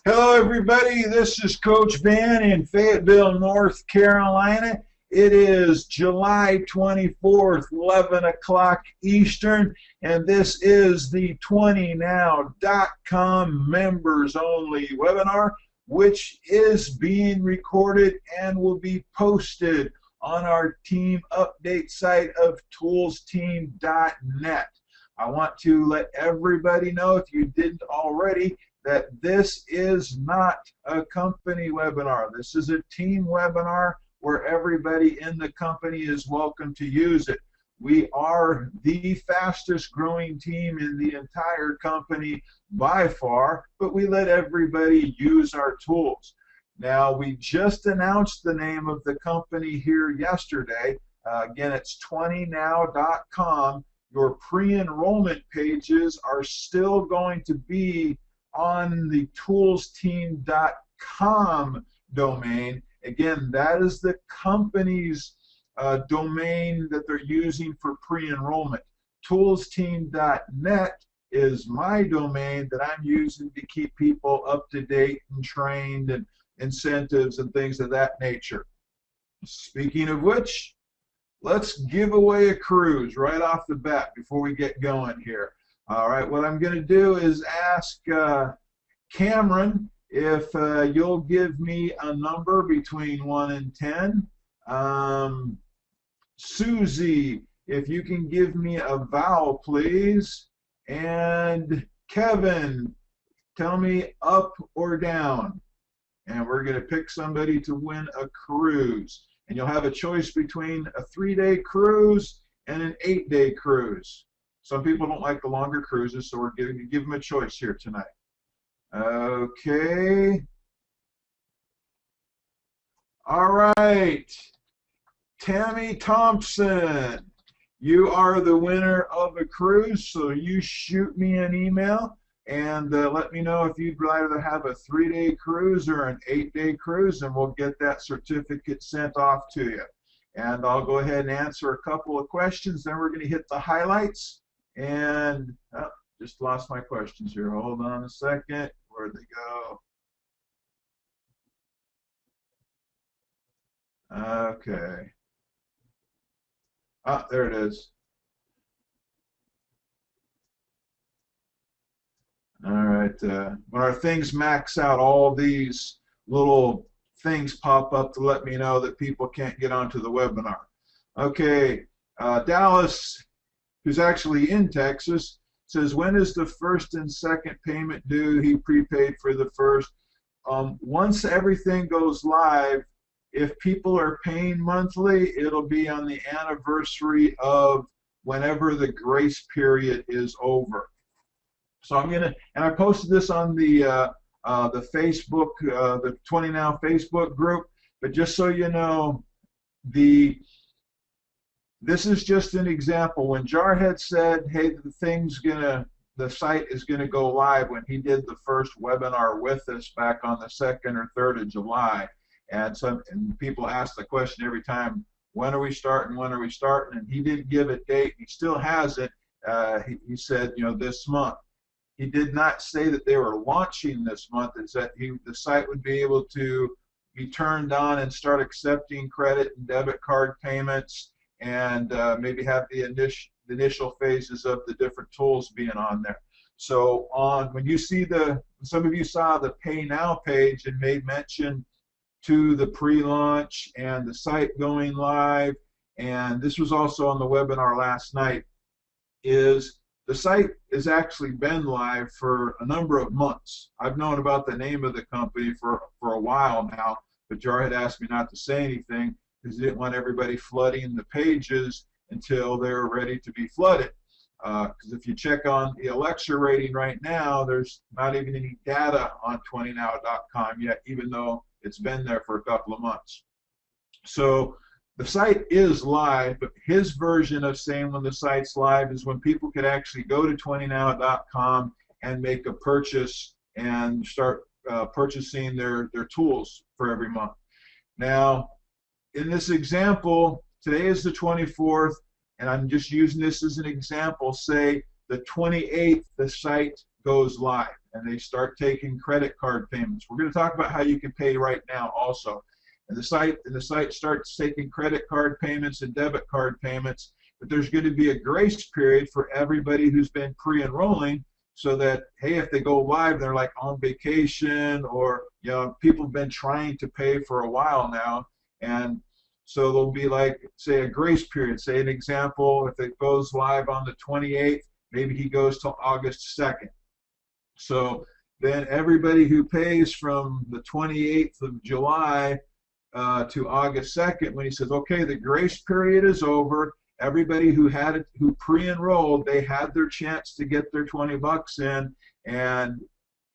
Hello, everybody. This is Coach Van in Fayetteville, North Carolina. It is July 24th, 11 o'clock Eastern, and this is the 20now.com members only webinar, which is being recorded and will be posted on our team update site of ToolsTeam.net. I want to let everybody know, if you didn't already, that this is not a company webinar. This is a team webinar where everybody in the company is welcome to use it. We are the fastest growing team in the entire company by far, but we let everybody use our tools. Now, we just announced the name of the company here yesterday. Again, it's 20now.com. Your pre-enrollment pages are still going to be on the ToolsTeam.com domain. Again, that is the company's domain that they're using for pre-enrollment. ToolsTeam.net is my domain that I'm using to keep people up to date and trained and incentives and things of that nature. Speaking of which, let's give away a cruise right off the bat before we get going here. All right, what I'm going to do is ask Cameron if you'll give me a number between 1 and 10. Susie, if you can give me a vowel, please. And Kevin, tell me up or down. And we're going to pick somebody to win a cruise. And you'll have a choice between a 3-day cruise and an 8-day cruise. Some people don't like the longer cruises, so we're going to give them a choice here tonight. Okay. All right. Tammy Thompson, you are the winner of a cruise, so you shoot me an email and let me know if you'd rather have a 3-day cruise or an 8-day cruise, and we'll get that certificate sent off to you. And I'll go ahead and answer a couple of questions, then we're going to hit the highlights. And just lost my questions here. Hold on a second. Where'd they go? Okay. Ah, there it is. All right. When our things max out, all these little things pop up to let me know that people can't get onto the webinar. Okay. Dallas, who's actually in Texas, says, when is the first and second payment due? He prepaid for the first. Once everything goes live, if people are paying monthly, it'll be on the anniversary of whenever the grace period is over. So I'm gonna, and I posted this on the Facebook, the 20Now Facebook group. But just so you know, this is just an example. When Jarhead said, hey, the site is gonna go live, when he did the first webinar with us back on the 2nd or 3rd of July, and people ask the question every time, when are we starting, when are we starting? And he didn't give a date. He still hasn't. He said, you know, this month. He did not say that they were launching this month. It's that the site would be able to be turned on and start accepting credit and debit card payments, and maybe have the initial phases of the different tools being on there. So when you see some of you saw the Pay Now page and made mention to the pre-launch and the site going live, and this was also on the webinar last night, is the site has actually been live for a number of months. I've known about the name of the company for a while now, but Jar had asked me not to say anything because he didn't want everybody flooding the pages until they're ready to be flooded. Because if you check on the Alexa rating right now, there's not even any data on 20now.com yet, even though it's been there for a couple of months. So the site is live, but his version of saying when the site's live is when people could actually go to 20now.com and make a purchase and start purchasing their tools for every month. Now, in this example, today is the 24th, and I'm just using this as an example. Say the 28th, the site goes live. and they start taking credit card payments. We're going to talk about how you can pay right now also. And the site starts taking credit card payments and debit card payments, but there's going to be a grace period for everybody who's been pre-enrolling, so that, hey, if they go live, they're like on vacation, or people have been trying to pay for a while now, and so there'll be, like, say, a grace period. Say an example, if it goes live on the 28th, maybe he goes till August 2nd. So then everybody who pays from the 28th of July to August 2nd, when he says, okay, the grace period is over, everybody who pre-enrolled, they had their chance to get their 20 bucks in, and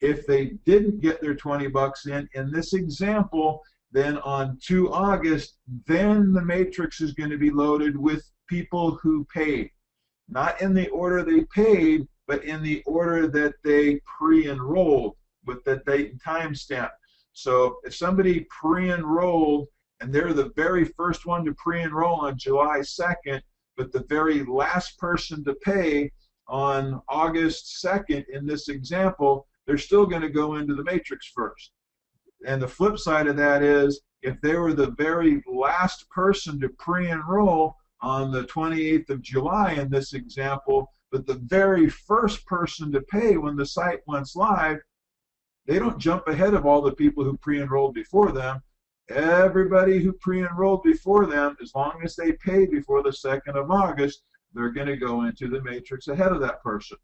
if they didn't get their 20 bucks in this example, then on 2 August, then the matrix is going to be loaded with people who paid. Not in the order they paid, but in the order that they pre-enrolled with the date and timestamp. So if somebody pre-enrolled and they're the very first one to pre-enroll on July 2nd, but the very last person to pay on August 2nd in this example, they're still going to go into the matrix first. And the flip side of that is, if they were the very last person to pre-enroll on the 28th of July in this example, but the very first person to pay when the site went live, they don't jump ahead of all the people who pre-enrolled before them. Everybody who pre-enrolled before them, as long as they pay before the 2nd of August, they're going to go into the matrix ahead of that person.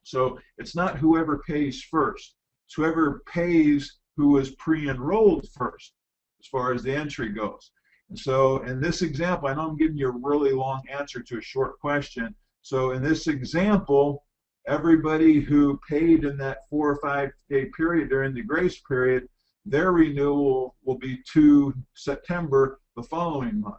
So it's not whoever pays first. It's whoever pays who was pre-enrolled first, as far as the entry goes. And so in this example, I know I'm giving you a really long answer to a short question. So in this example, everybody who paid in that 4 or 5 day period during the grace period, their renewal will be to September the following month.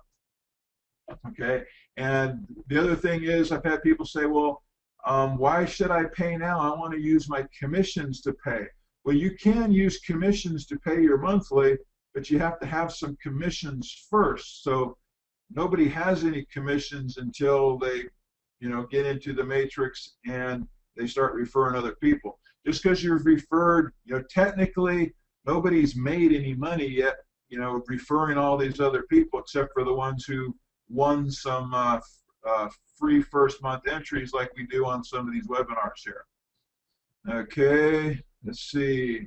Okay, and the other thing is, I've had people say, well, why should I pay now? I want to use my commissions to pay. Well, you can use commissions to pay your monthly, but you have to have some commissions first. So nobody has any commissions until they, get into the matrix and they start referring other people. Just because you've referred, technically nobody's made any money yet, referring all these other people, except for the ones who won some free first month entries like we do on some of these webinars here. Okay, let's see.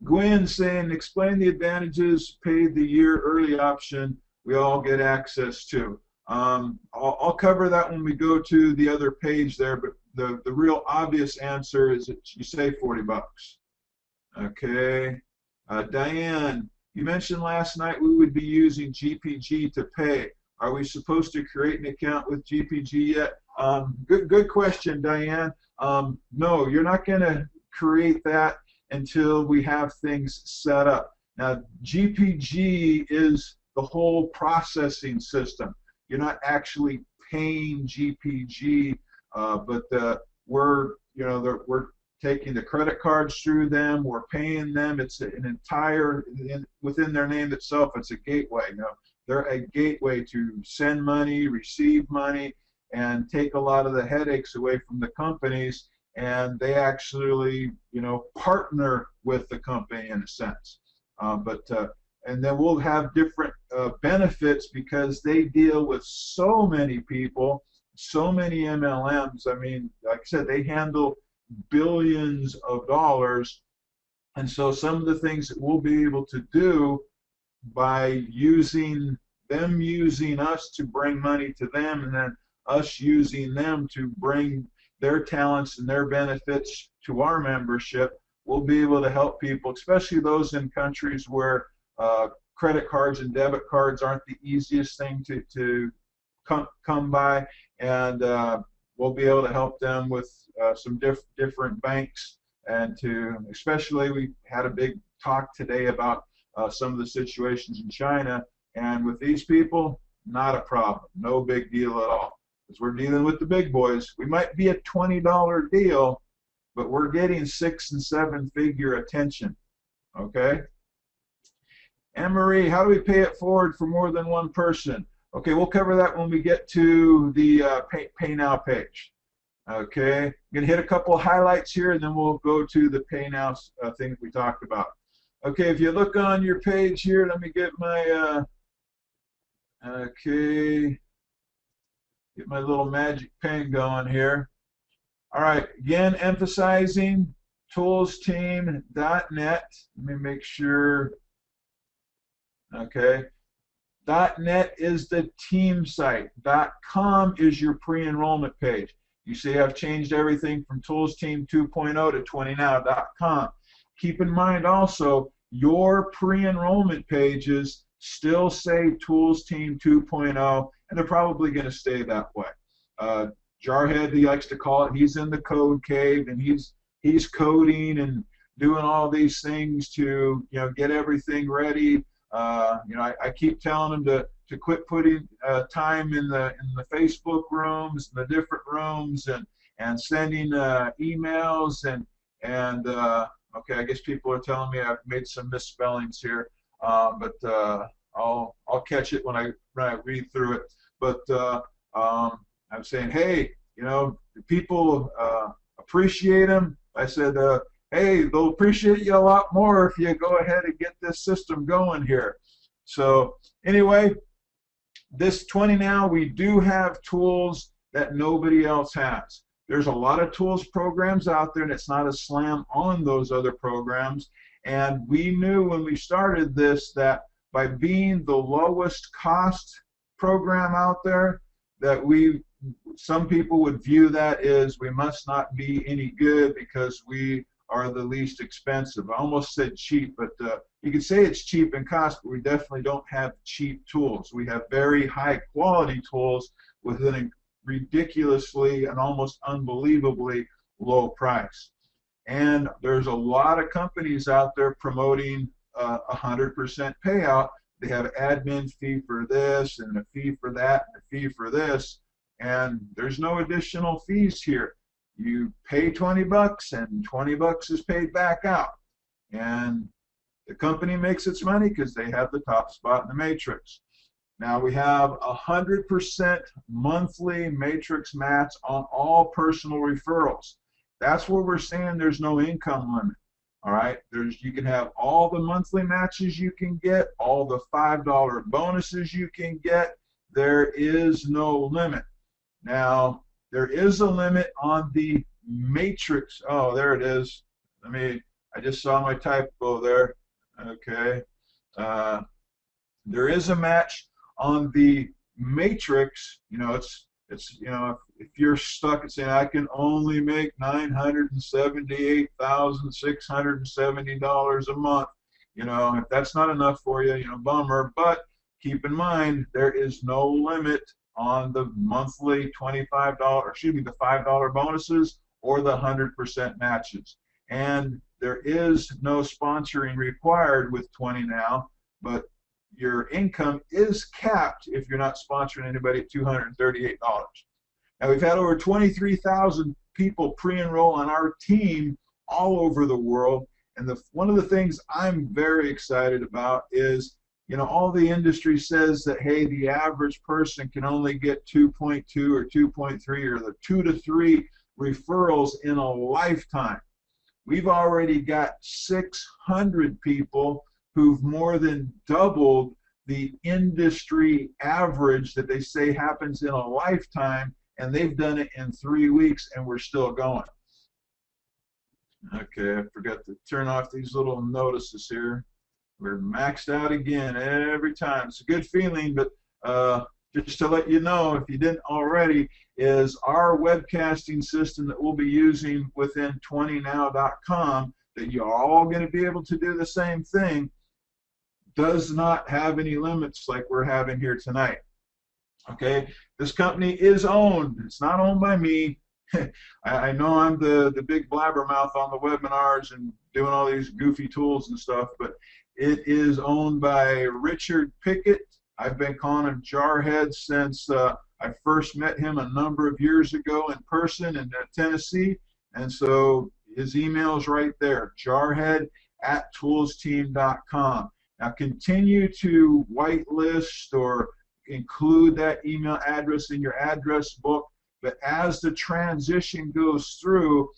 Gwen saying, explain the advantages, paid the year early option we all get access to. I'll cover that when we go to the other page there, but the real obvious answer is that you save 40 bucks. Okay. Diane, you mentioned last night we would be using GPG to pay. Are we supposed to create an account with GPG yet? Good question, Diane. No, you're not going to create that until we have things set up. Now, GPG is the whole processing system. You're not actually paying GPG, but we're taking the credit cards through them. We're paying them. It's an entire, within their name itself, it's a gateway. They're a gateway to send money, receive money, and take a lot of the headaches away from the companies. And they actually, partner with the company in a sense. And then we'll have different benefits because they deal with so many people, so many MLMs. I mean, like I said, they handle billions of dollars. And so some of the things that we'll be able to do by using us to bring money to them, and then us using them to bring their talents and their benefits to our membership, we'll be able to help people, especially those in countries where credit cards and debit cards aren't the easiest thing to come by, and we'll be able to help them with some different banks, and especially we had a big talk today about some of the situations in China, and with these people, not a problem, no big deal at all, because we're dealing with the big boys. We might be a $20 deal, but we're getting 6- and 7-figure attention. Okay. Anne-Marie, how do we pay it forward for more than one person? Okay, we'll cover that when we get to the Pay Now page. Okay, I'm going to hit a couple of highlights here, and then we'll go to the pay now thing that we talked about. Okay, if you look on your page here, let me get my okay, get my little magic pen going here. All right, again, emphasizing ToolsTeam.net. Let me make sure. Okay, .net is the team site. .com is your pre-enrollment page. You see I've changed everything from ToolsTeam 2.0 to 20now.com. Keep in mind also, your pre-enrollment pages still say ToolsTeam 2.0, and they're probably going to stay that way. Jarhead, he likes to call it, he's in the code cave, and he's coding and doing all these things to get everything ready. I keep telling them to quit putting time in the Facebook rooms, the different rooms, and sending emails and okay, I guess people are telling me I've made some misspellings here, but I'll catch it when I read through it. But I'm saying, hey, people appreciate them. I said, hey, they'll appreciate you a lot more if you go ahead and get this system going here. So anyway, this 20 now, we do have tools that nobody else has. There's a lot of tools programs out there, and it's not a slam on those other programs. And we knew when we started this that by being the lowest cost program out there, that some people would view that as we must not be any good because we are the least expensive. I almost said cheap, but you could say it's cheap in cost, but we definitely don't have cheap tools. We have very high quality tools with a ridiculously and almost unbelievably low price. And there's a lot of companies out there promoting 100% payout. They have admin fee for this and a fee for that and a fee for this, and there's no additional fees here. You pay 20 bucks and 20 bucks is paid back out. And the company makes its money because they have the top spot in the matrix. Now we have 100% monthly matrix match on all personal referrals. That's where we're saying there's no income limit. All right, you can have all the monthly matches you can get, all the $5 bonuses you can get. There is no limit. Now, there is a limit on the matrix. Oh, there it is. I just saw my typo there. Okay. There is a match on the matrix. If you're stuck at saying I can only make $978,670 a month, if that's not enough for you, bummer. But keep in mind there is no limit on the monthly the $5 bonuses or the 100% matches. And there is no sponsoring required with 20 now, but your income is capped if you're not sponsoring anybody at $238. Now, we've had over 23,000 people pre-enroll on our team all over the world, and one of the things I'm very excited about is, all the industry says that, hey, the average person can only get 2.2 or 2.3 or the 2 to 3 referrals in a lifetime. We've already got 600 people who've more than doubled the industry average that they say happens in a lifetime, and they've done it in 3 weeks, and we're still going. Okay, I forgot to turn off these little notices here. We're maxed out again every time. It's a good feeling, but just to let you know, if you didn't already, is our webcasting system that we'll be using within 20now.com, that you're all going to be able to do the same thing, does not have any limits like we're having here tonight. Okay, this company is owned. It's not owned by me. I know I'm the big blabbermouth on the webinars and doing all these goofy tools and stuff, but it is owned by Richard Pickett. I've been calling him Jarhead since I first met him a number of years ago in person in Tennessee, and so his email is right there, jarhead@toolsteam.com. Now continue to whitelist or include that email address in your address book, But as the transition goes through,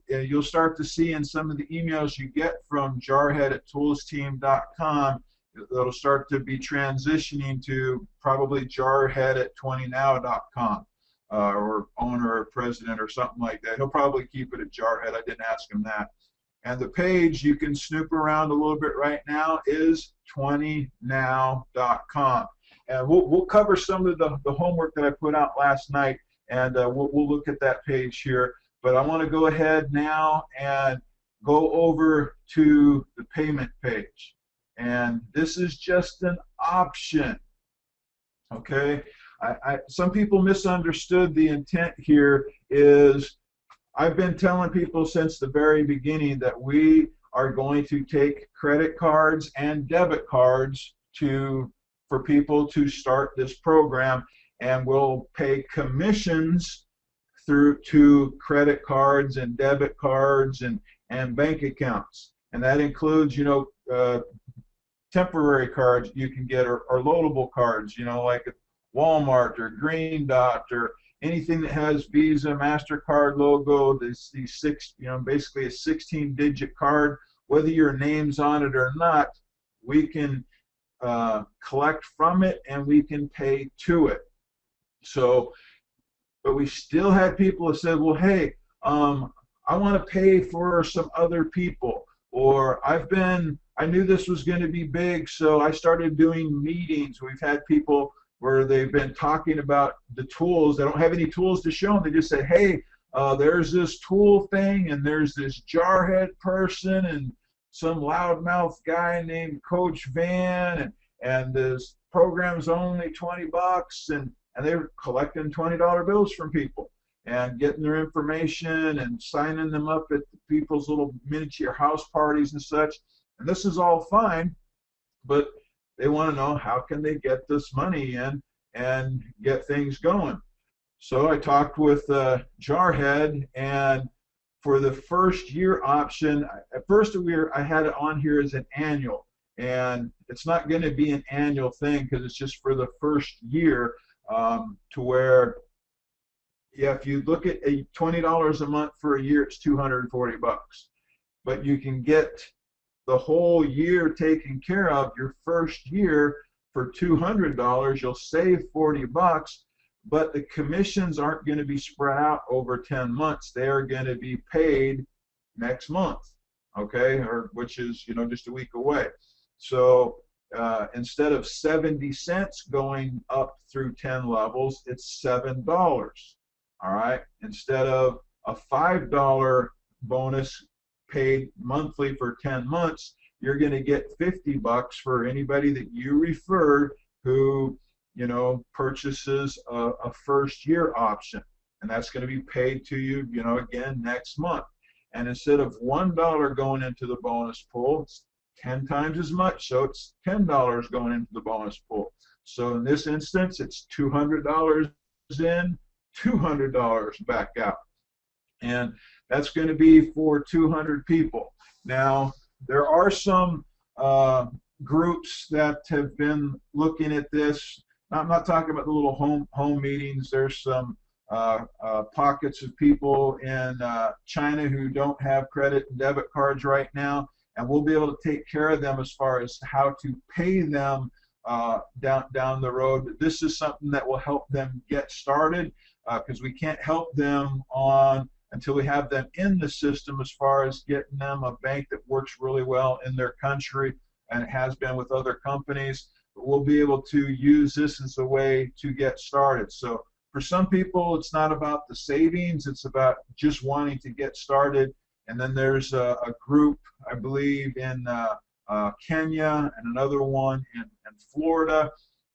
you'll start to see in some of the emails you get from jarhead@toolsteam.com, it'll start to be transitioning to probably jarhead@20now.com, or owner or president or something like that. He'll probably keep it at Jarhead. I didn't ask him that. And the page you can snoop around a little bit right now is 20now.com. And we'll cover some of the homework that I put out last night, and we'll look at that page here. But I want to go ahead now and go over to the payment page. And this is just an option, okay? Some people misunderstood the intent here. Is I've been telling people since the very beginning that we are going to take credit cards and debit cards for people to start this program, and we'll pay commissions to credit cards and debit cards and bank accounts. And that includes, temporary cards you can get, or loadable cards, like Walmart or Green Dot or anything that has Visa, MasterCard logo. These six, basically a 16-digit card. Whether your name's on it or not, we can collect from it and we can pay to it. So, but we still had people that said, well, hey, I want to pay for some other people, or I knew this was going to be big, so I started doing meetings. We've had people where they've been talking about the tools. They don't have any tools to show them. They just say, hey, there's this tool thing, and there's this Jarhead person, and some loudmouth guy named Coach Van, and this program's only $20, and they're collecting $20 bills from people and getting their information and signing them up at people's little miniature house parties and such. And this is all fine, but they want to know how can they get this money in and get things going. So I talked with Jarhead, and for the first year option, at first I had it on here as an annual, and it's not going to be an annual thing because it's just for the first year, to where, yeah, if you look at a $20 a month for a year, it's $240, but you can get the whole year taken care of. Your first year for $200, you'll save $40, but the commissions aren't going to be spread out over 10 months. They are going to be paid next month, okay, or which is, just a week away. So instead of 70 cents going up through 10 levels, it's $7. All right, instead of a $5 bonus paid monthly for 10 months, you're going to get $50 for anybody that you referred who, purchases a first year option, and that's going to be paid to you, again next month. And instead of $1 going into the bonus pool, it's 10 times as much, so it's $10 going into the bonus pool. So in this instance, it's $200 in, $200 back out, and that's going to be for 200 people. Now, there are some groups that have been looking at this. I'm not talking about the little home meetings. There's some pockets of people in China who don't have credit and debit cards right now, and we'll be able to take care of them as far as how to pay them down the road. This is something that will help them get started, because we can't help them until we have them in the system, as far as getting them a bank that works really well in their country, and it has been with other companies. But we'll be able to use this as a way to get started. So for some people, it's not about the savings, it's about just wanting to get started. And then there's a group, I believe, in Kenya, and another one in Florida.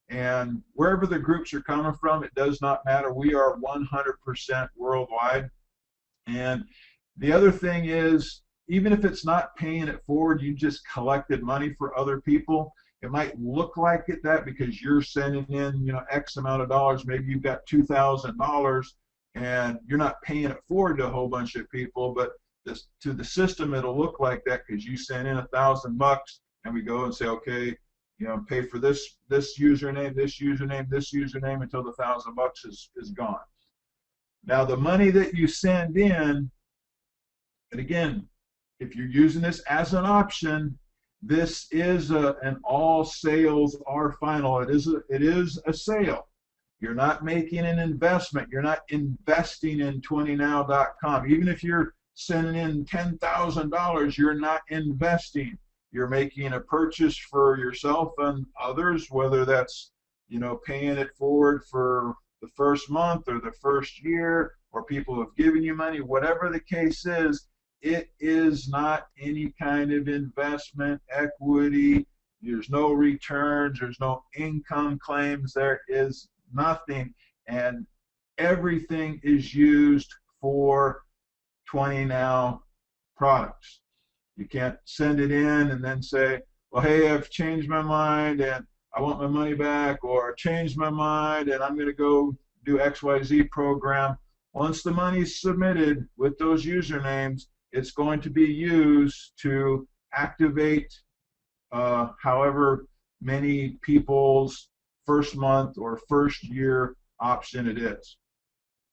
And wherever the groups are coming from, it does not matter. We are 100% worldwide. And the other thing is, even if it's not paying it forward, you just collected money for other people. It might look like that because you're sending in, X amount of dollars. Maybe you've got $2,000, and you're not paying it forward to a whole bunch of people. But to the system, it'll look like that because you sent in $1,000, and we go and say, okay, pay for this username, this username, this username, until the $1,000 is gone. Now, the money that you send in, and again, if you're using this as an option, this is an all sales are final. It is a sale. You're not making an investment. You're not investing in 20now.com. Even if you're sending in $10,000, you're not investing. You're making a purchase for yourself and others, whether that's, paying it forward for the first month or the first year, or people have given you money, whatever the case is, it is not any kind of investment, equity. There's no returns. There's no income claims. There is nothing. And everything is used for 20 now products. You can't send it in and then say, well, hey, I've changed my mind and I want my money back, or changed my mind and I'm going to go do XYZ program. Once the money's submitted with those usernames, it's going to be used to activate however many people's first month or first year option it is.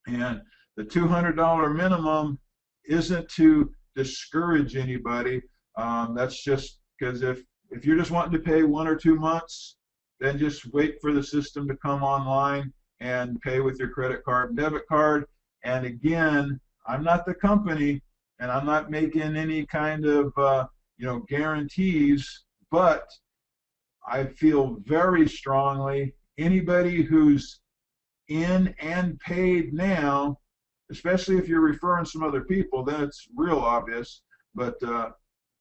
And the $200 minimum isn't to discourage anybody. That's just because if you're just wanting to pay 1 or 2 months, then just wait for the system to come online and pay with your credit card and debit card. And again, I'm not the company, and I'm not making any kind of guarantees, but I feel very strongly anybody who's in and paid now, especially if you're referring some other people, then it's real obvious. But a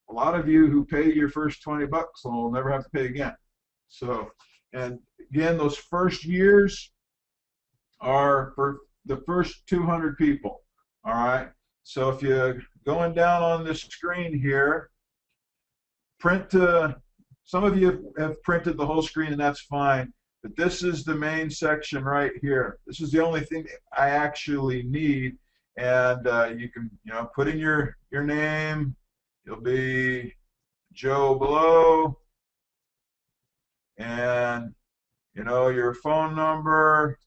lot of you who pay your first 20 bucks will never have to pay again. So, and again, those first years are for the first 200 people. All right. So if you're going down on the screen here, print some of you have printed the whole screen, and that's fine. But this is the main section right here. This is the only thing that I actually need. And you can, put in your name. You'll be Joe Blow. And, your phone number.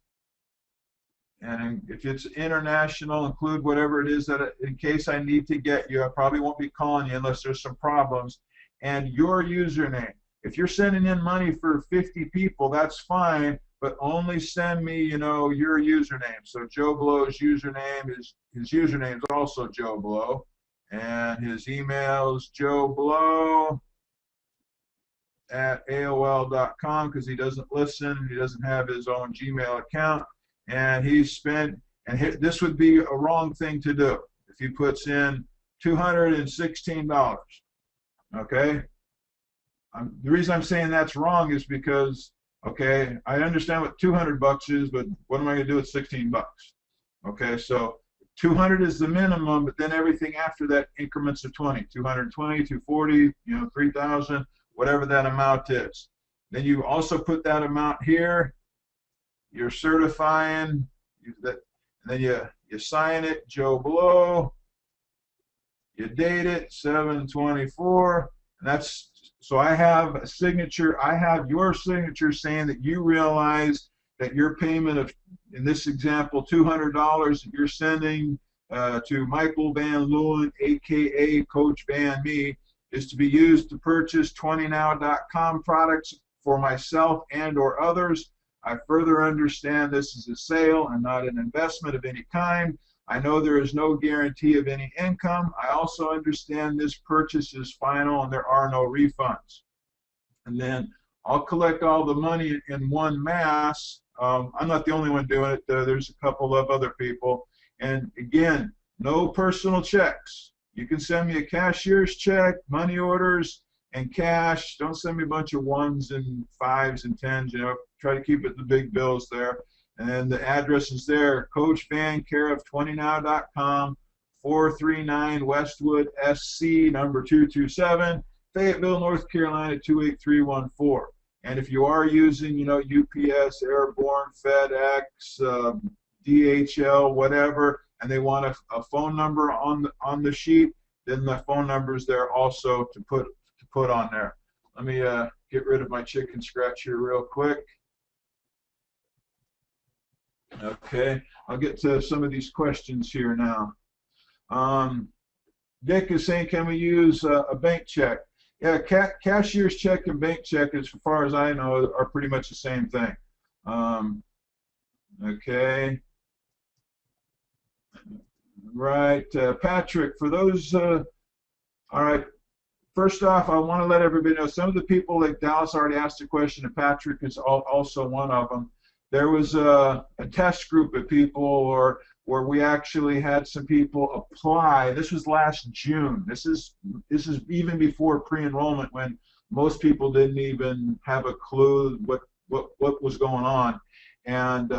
And if it's international, include whatever it is that, in case I need to get you. I probably won't be calling you unless there's some problems. And your username. If you're sending in money for 50 people, that's fine, but only send me, your username. So Joe Blow's username is, his username is also Joe Blow, and his email is joeblow@aol.com, because he doesn't listen. He doesn't have his own Gmail account, and this would be a wrong thing to do if he puts in $216. Okay. The reason I'm saying that's wrong is because, okay, I understand what 200 bucks is, but what am I going to do with 16 bucks? Okay, so 200 is the minimum, but then everything after that increments of 20, 220, 240, 3,000, whatever that amount is. Then you also put that amount here. You're certifying that, and then you sign it, Joe Blow. You date it, 7/24, and that's. So I have a signature, I have your signature saying that you realize that your payment of, in this example, $200 that you're sending to Michael Van Leeuwen, aka Coach Van Me, is to be used to purchase 20now.com products for myself and or others. I further understand this is a sale and not an investment of any kind. I know there is no guarantee of any income. I also understand this purchase is final and there are no refunds. And then I'll collect all the money in one mass. I'm not the only one doing it. There's a couple of other people. And again, no personal checks. You can send me a cashier's check, money orders, and cash. Don't send me a bunch of 1s and 5s and 10s. Try to keep it the big bills there. And the address is there, Coach Van, care of 20now.com, 439 Westwood, SC, number 227, Fayetteville, North Carolina, 28314. And if you are using, UPS, Airborne, FedEx, DHL, whatever, and they want a phone number on the sheet, then the phone number is there also to put on there. Let me get rid of my chicken scratch here real quick. Okay, I'll get to some of these questions here now. Dick is saying, can we use a bank check? Yeah, cashier's check and bank check, as far as I know, are pretty much the same thing. Okay. Right, Patrick, for those, all right, first off, I want to let everybody know some of the people, like Dallas already asked a question, and Patrick is also one of them. There was a test group of people where we actually had some people apply. This was last June. This is even before pre-enrollment, when most people didn't even have a clue what was going on. And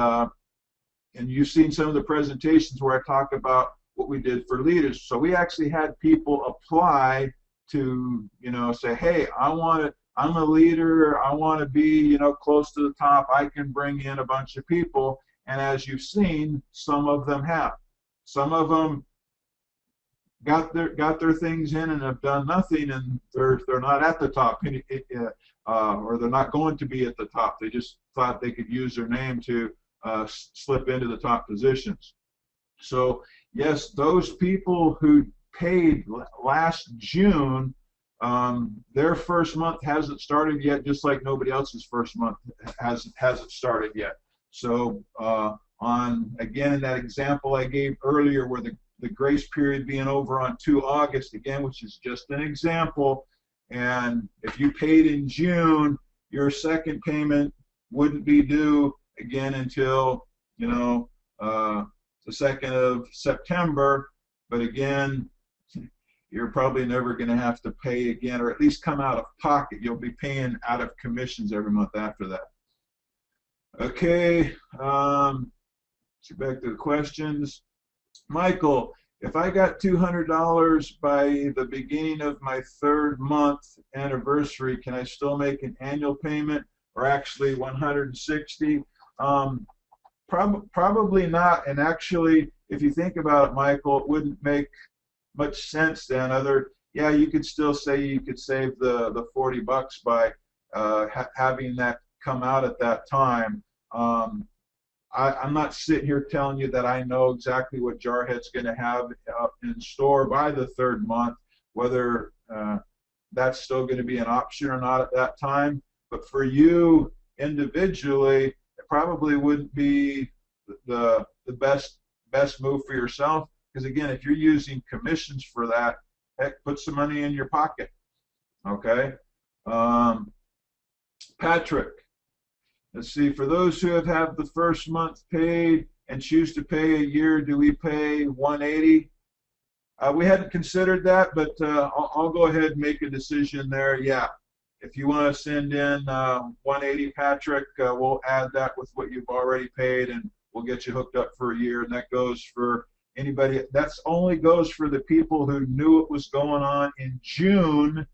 you've seen some of the presentations where I talk about what we did for leaders. So we actually had people apply to, say, hey, I'm a leader, I want to be, close to the top, I can bring in a bunch of people. And as you've seen, some of them have. Some of them got their things in and have done nothing, and they're not at the top, or they're not going to be at the top. They just thought they could use their name to slip into the top positions. So yes, those people who paid last June, their first month hasn't started yet, just like nobody else's first month hasn't started yet. So again, in that example I gave earlier, where the grace period being over on 2 August, again, which is just an example, and if you paid in June, your second payment wouldn't be due again until, the 2nd of September, but again, you're probably never going to have to pay again, or at least come out of pocket. You'll be paying out of commissions every month after that. Okay, let's get back to the questions. Michael, if I got $200 by the beginning of my 3rd month anniversary, can I still make an annual payment, or actually 160? Probably not. And actually, if you think about it, Michael, it wouldn't make much sense then. Yeah, you could still say you could save the $40 by having that come out at that time. I'm not sitting here telling you that I know exactly what Jarhead's going to have in store by the 3rd month, whether that's still going to be an option or not at that time. But for you individually, it probably wouldn't be the best move for yourself, because again, if you're using commissions for that, heck, put some money in your pocket. Okay, Patrick, let's see, for those who have the first month paid and choose to pay a year, do we pay 180? We hadn't considered that, but I'll go ahead and make a decision there. Yeah, if you want to send in 180, Patrick, we'll add that with what you've already paid, and we'll get you hooked up for a year. And that goes for anybody. That only goes for the people who knew it was going on in June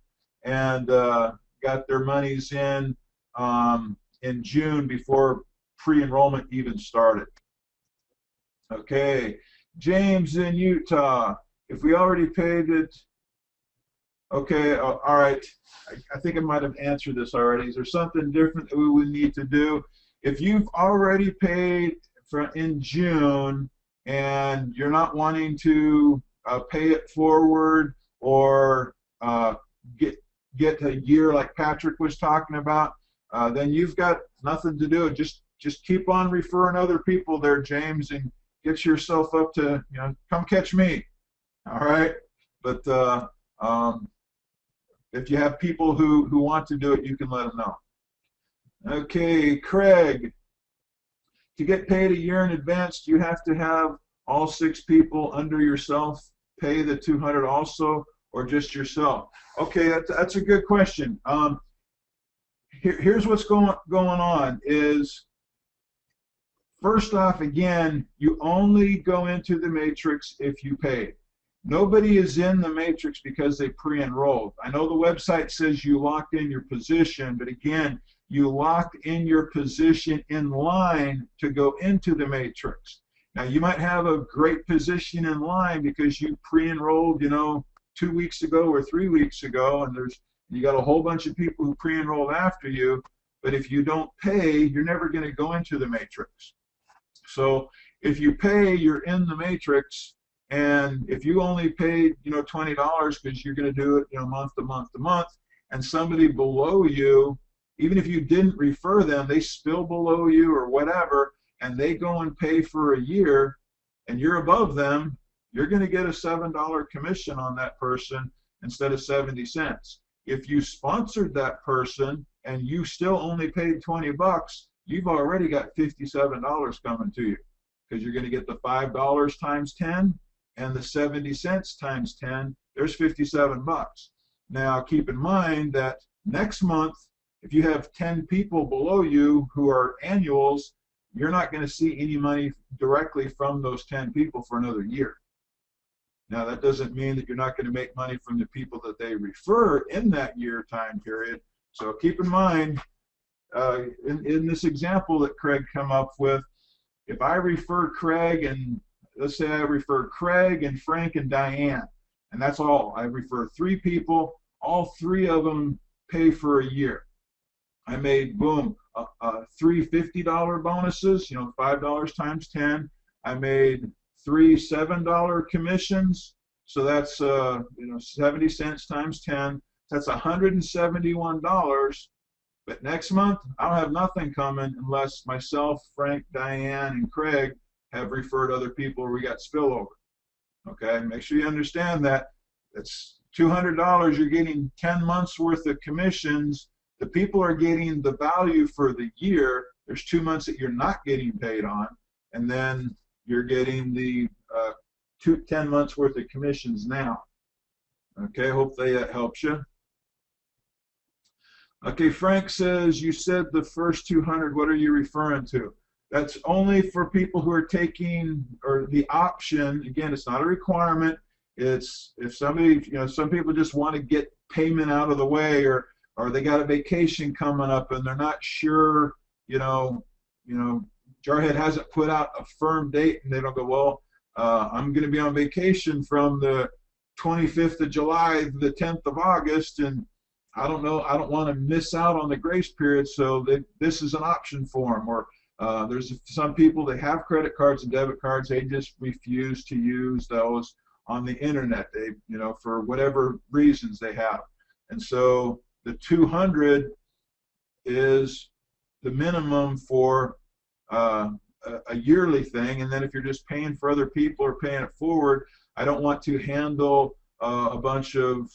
and got their monies in June before pre-enrollment even started. Okay, James in Utah. If we already paid it, okay, all right. I think I might have answered this already. Is there something different that we would need to do? If you've already paid in June and you're not wanting to pay it forward or get a year like Patrick was talking about, then you've got nothing to do. Just keep on referring other people there, James, and get yourself up to, come catch me. All right, but if you have people who want to do it, you can let them know. Okay, Craig, to get paid a year in advance, do you have to have all 6 people under yourself pay the $200 also, or just yourself? Okay, that's a good question. Here's what's going on is, first off, again, you only go into the matrix if you pay. Nobody is in the matrix because they pre-enrolled. I know the website says you locked in your position, but again, you locked in your position in line to go into the matrix. Now, you might have a great position in line because you pre-enrolled, 2 weeks ago or 3 weeks ago, and you got a whole bunch of people who pre-enrolled after you, but if you don't pay, you're never going to go into the matrix. So if you pay, you're in the matrix, and if you only paid, $20 because you're going to do it, month to month to month, and somebody below you, even if you didn't refer them, they spill below you or whatever, and they go and pay for a year, and you're above them, you're going to get a $7 commission on that person instead of 70 cents. If you sponsored that person and you still only paid 20 bucks, you've already got $57 coming to you, because you're going to get the $5 times 10 and the 70 cents times 10. There's 57 bucks. Now keep in mind that next month, if you have 10 people below you who are annuals, you're not going to see any money directly from those 10 people for another year. Now that doesn't mean that you're not going to make money from the people that they refer in that year time period. So keep in mind, in this example that Craig come up with, if I refer Craig, and let's say I refer Craig and Frank and Diane, and that's all. I refer 3 people, all 3 of them pay for a year. I made, boom, 3 $50 bonuses, $5 times 10. I made 3 $7 commissions, so that's 70 cents times 10. That's $171. But next month, I'll have nothing coming unless myself, Frank, Diane, and Craig have referred other people or we got spillover. Okay, make sure you understand that. It's $200. You're getting 10 months worth of commissions. The people are getting the value for the year. There's 2 months that you're not getting paid on, and then you're getting the 10 months worth of commissions now. Okay, hopefully that helps you. Okay, Frank says, you said the first 200, what are you referring to? That's only for people who are taking, or the option, again, it's not a requirement. It's if somebody, some people just want to get payment out of the way, or they got a vacation coming up and they're not sure, Jarhead hasn't put out a firm date, and they don't go, well, I'm going to be on vacation from the 25th of July to the 10th of August, and I don't know, I don't want to miss out on the grace period, so this is an option for them. Or there's some people that have credit cards and debit cards, they just refuse to use those on the internet. They, for whatever reasons they have. And so the 200 is the minimum for a yearly thing. And then if you're just paying for other people or paying it forward, I don't want to handle a bunch of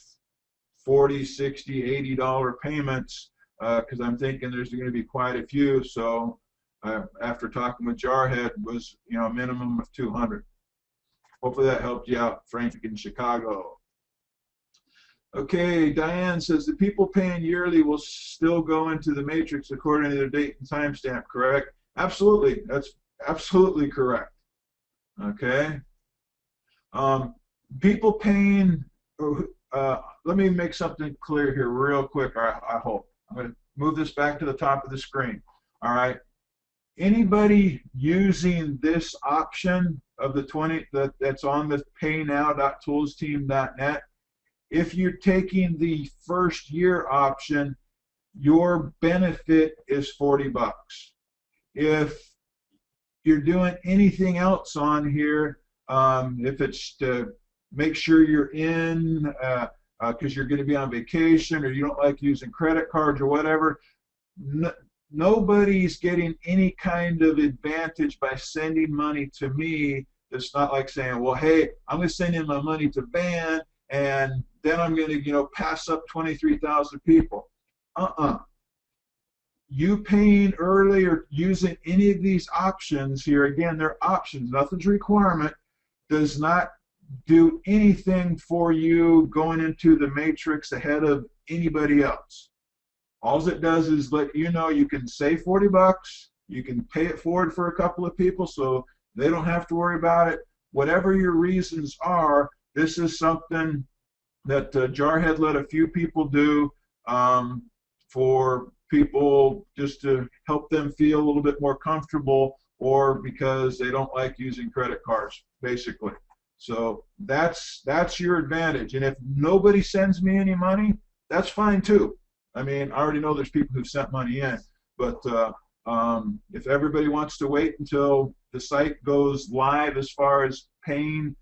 $40, $60, $80 payments, because I'm thinking there's going to be quite a few. So after talking with Jarhead, was a minimum of 200. Hopefully that helped you out, Frank in Chicago. Okay, Diane says the people paying yearly will still go into the matrix according to their date and timestamp, correct? Absolutely, that's absolutely correct. Okay. People paying, let me make something clear here real quick, I hope. I'm going to move this back to the top of the screen. All right. Anybody using this option of the 20 that's on the paynow.toolsteam.net, if you're taking the first year option, your benefit is 40 bucks. If you're doing anything else on here, if it's to make sure you're in because you're going to be on vacation, or you don't like using credit cards or whatever, nobody's getting any kind of advantage by sending money to me. It's not like saying, well, hey, I'm going to send in my money to Van, and then I'm going to, pass up 23,000 people. You paying early or using any of these options here, again, they're options, nothing's a requirement, does not do anything for you going into the matrix ahead of anybody else. All it does is let you know you can save 40 bucks, you can pay it forward for a couple of people so they don't have to worry about it. Whatever your reasons are, this is something that Jarhead let a few people do for people just to help them feel a little bit more comfortable, or because they don't like using credit cards, basically. So that's your advantage. And if nobody sends me any money, that's fine too. I mean, I already know there's people who've sent money in, but If everybody wants to wait until the site goes live as far as paying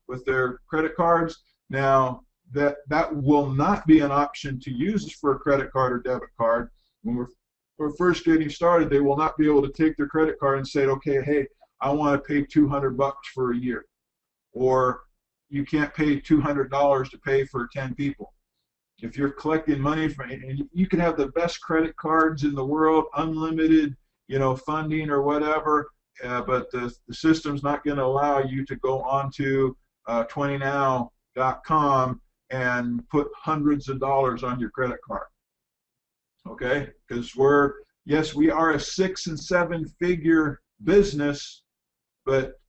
with their credit cards, now that will not be an option to use for a credit card or debit card. When we're first getting started, they will not be able to take their credit card and say, okay, hey, I want to pay $200 for a year, or you can't pay $200 to pay for 10 people. If you're collecting money from, and you can have the best credit cards in the world, unlimited, funding or whatever, but the system's not going to allow you to go onto 20now.com and put hundreds of dollars on your credit card. Okay, because yes, we are a 6- and 7-figure business, but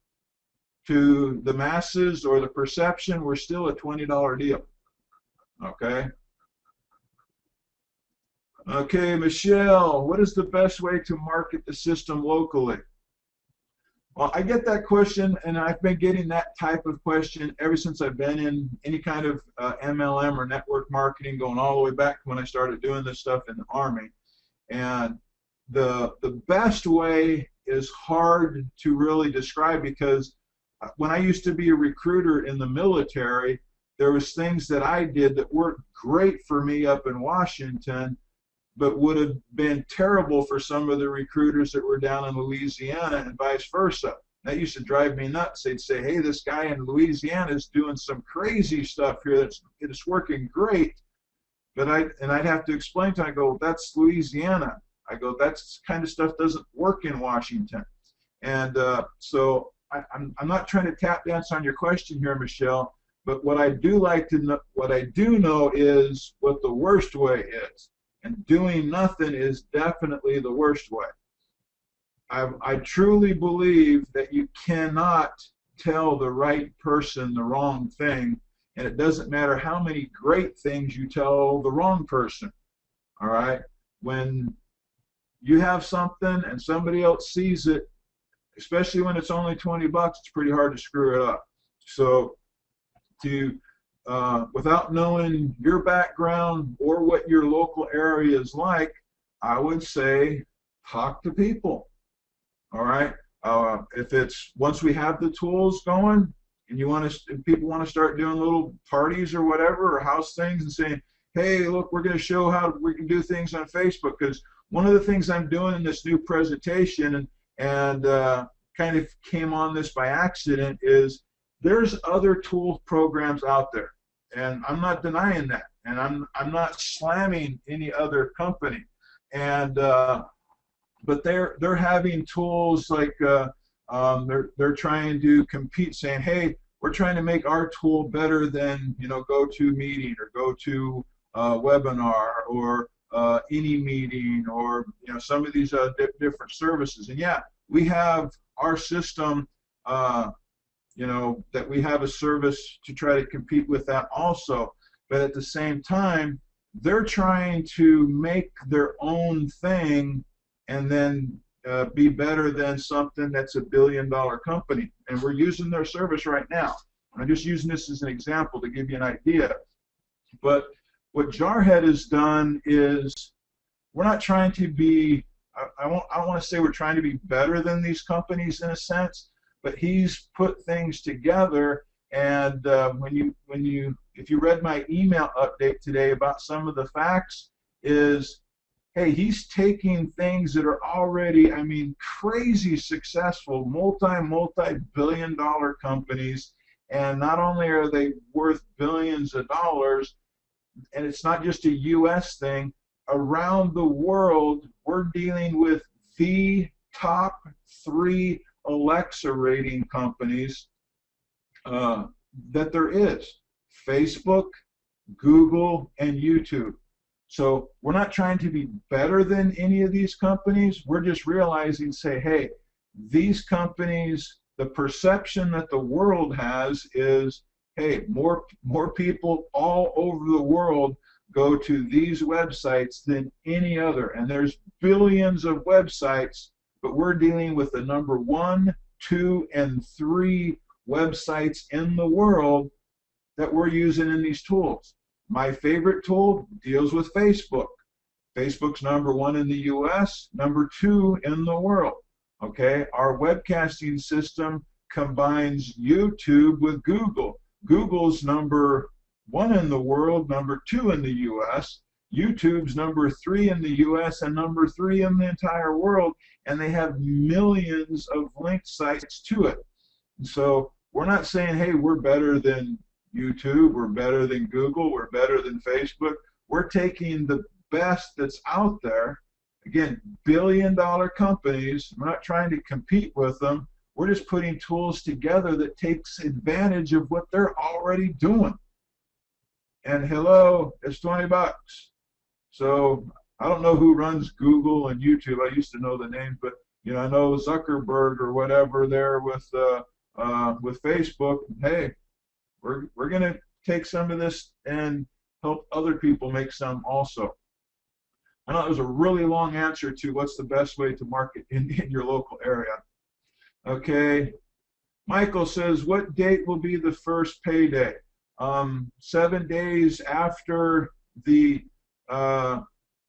to the masses or the perception, we're still a $20 deal. Okay. Okay, Michelle, what is the best way to market the system locally? Well, I get that question, and I've been getting that type of question ever since I've been in any kind of MLM or network marketing, going all the way back when I started doing this stuff in the Army. And the best way is hard to really describe, because when I used to be a recruiter in the military, there was things that I did that worked great for me up in Washington, but would have been terrible for some of the recruiters that were down in Louisiana, and vice versa. That used to drive me nuts. They'd say, hey, this guy in Louisiana is doing some crazy stuff here it's working great. But I'd have to explain to them, I go, that's Louisiana. I go, that kind of stuff doesn't work in Washington. And so I'm not trying to tap dance on your question here, Michelle, but what I do know is what the worst way is. And doing nothing is definitely the worst way. I truly believe that you cannot tell the right person the wrong thing, and it doesn't matter how many great things you tell the wrong person. All right? When you have something and somebody else sees it, especially when it's only $20, it's pretty hard to screw it up. So without knowing your background or what your local area is like, I would say talk to people. All right. If it's once we have the tools going, and people want to start doing little parties or whatever, or house things, and saying, hey, look, we're going to show how we can do things on Facebook. Because one of the things I'm doing in this new presentation, and kind of came on this by accident, is there's other tool programs out there, and I'm not denying that, and I'm not slamming any other company, and but they're having tools like they're trying to compete, saying, hey, we're trying to make our tool better than GoToMeeting or GoToWebinar or any meeting, or some of these different services. And yeah, we have our system. That we have a service to try to compete with that also. But at the same time, they're trying to make their own thing and then be better than something that's $1 billion company. And we're using their service right now. I'm just using this as an example to give you an idea. But what Jarhead has done is, we're not trying to be, I don't want to say we're trying to be better than these companies in a sense, but he's put things together, and if you read my email update today about some of the facts, is, hey, he's taking things that are already, crazy successful, multi-billion-dollar companies, and not only are they worth billions of dollars, and it's not just a U.S. thing, around the world, we're dealing with the top 3 Alexa rating companies that there is: Facebook, Google, and YouTube. So we're not trying to be better than any of these companies. We're just realizing, say, hey, these companies, the perception that the world has is, hey, more people all over the world go to these websites than any other, and there's billions of websites, but we're dealing with the number 1, 2, and 3 websites in the world that we're using in these tools. My favorite tool deals with Facebook. Facebook's #1 in the US, #2 in the world. Okay, our webcasting system combines YouTube with Google. Google's #1 in the world, #2 in the US. YouTube's #3 in the US and #3 in the entire world, and they have millions of linked sites to it. And so we're not saying, hey, we're better than YouTube, we're better than Google, we're better than Facebook. We're taking the best that's out there. Again, billion-dollar companies. We're not trying to compete with them. We're just putting tools together that takes advantage of what they're already doing. And hello, it's $20. So I don't know who runs Google and YouTube. I used to know the names, but you know, I know Zuckerberg or whatever there with Facebook. Hey, we're going to take some of this and help other people make some also. I know it was a really long answer to what's the best way to market in your local area. Okay, Michael says, what date will be the first payday? 7 days after the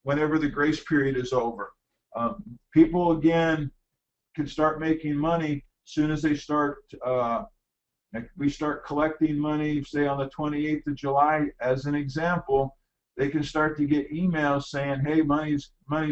whenever the grace period is over. People again can start making money as soon as they start. We start collecting money, say on the 28th of July, as an example. They can start to get emails saying, hey, money's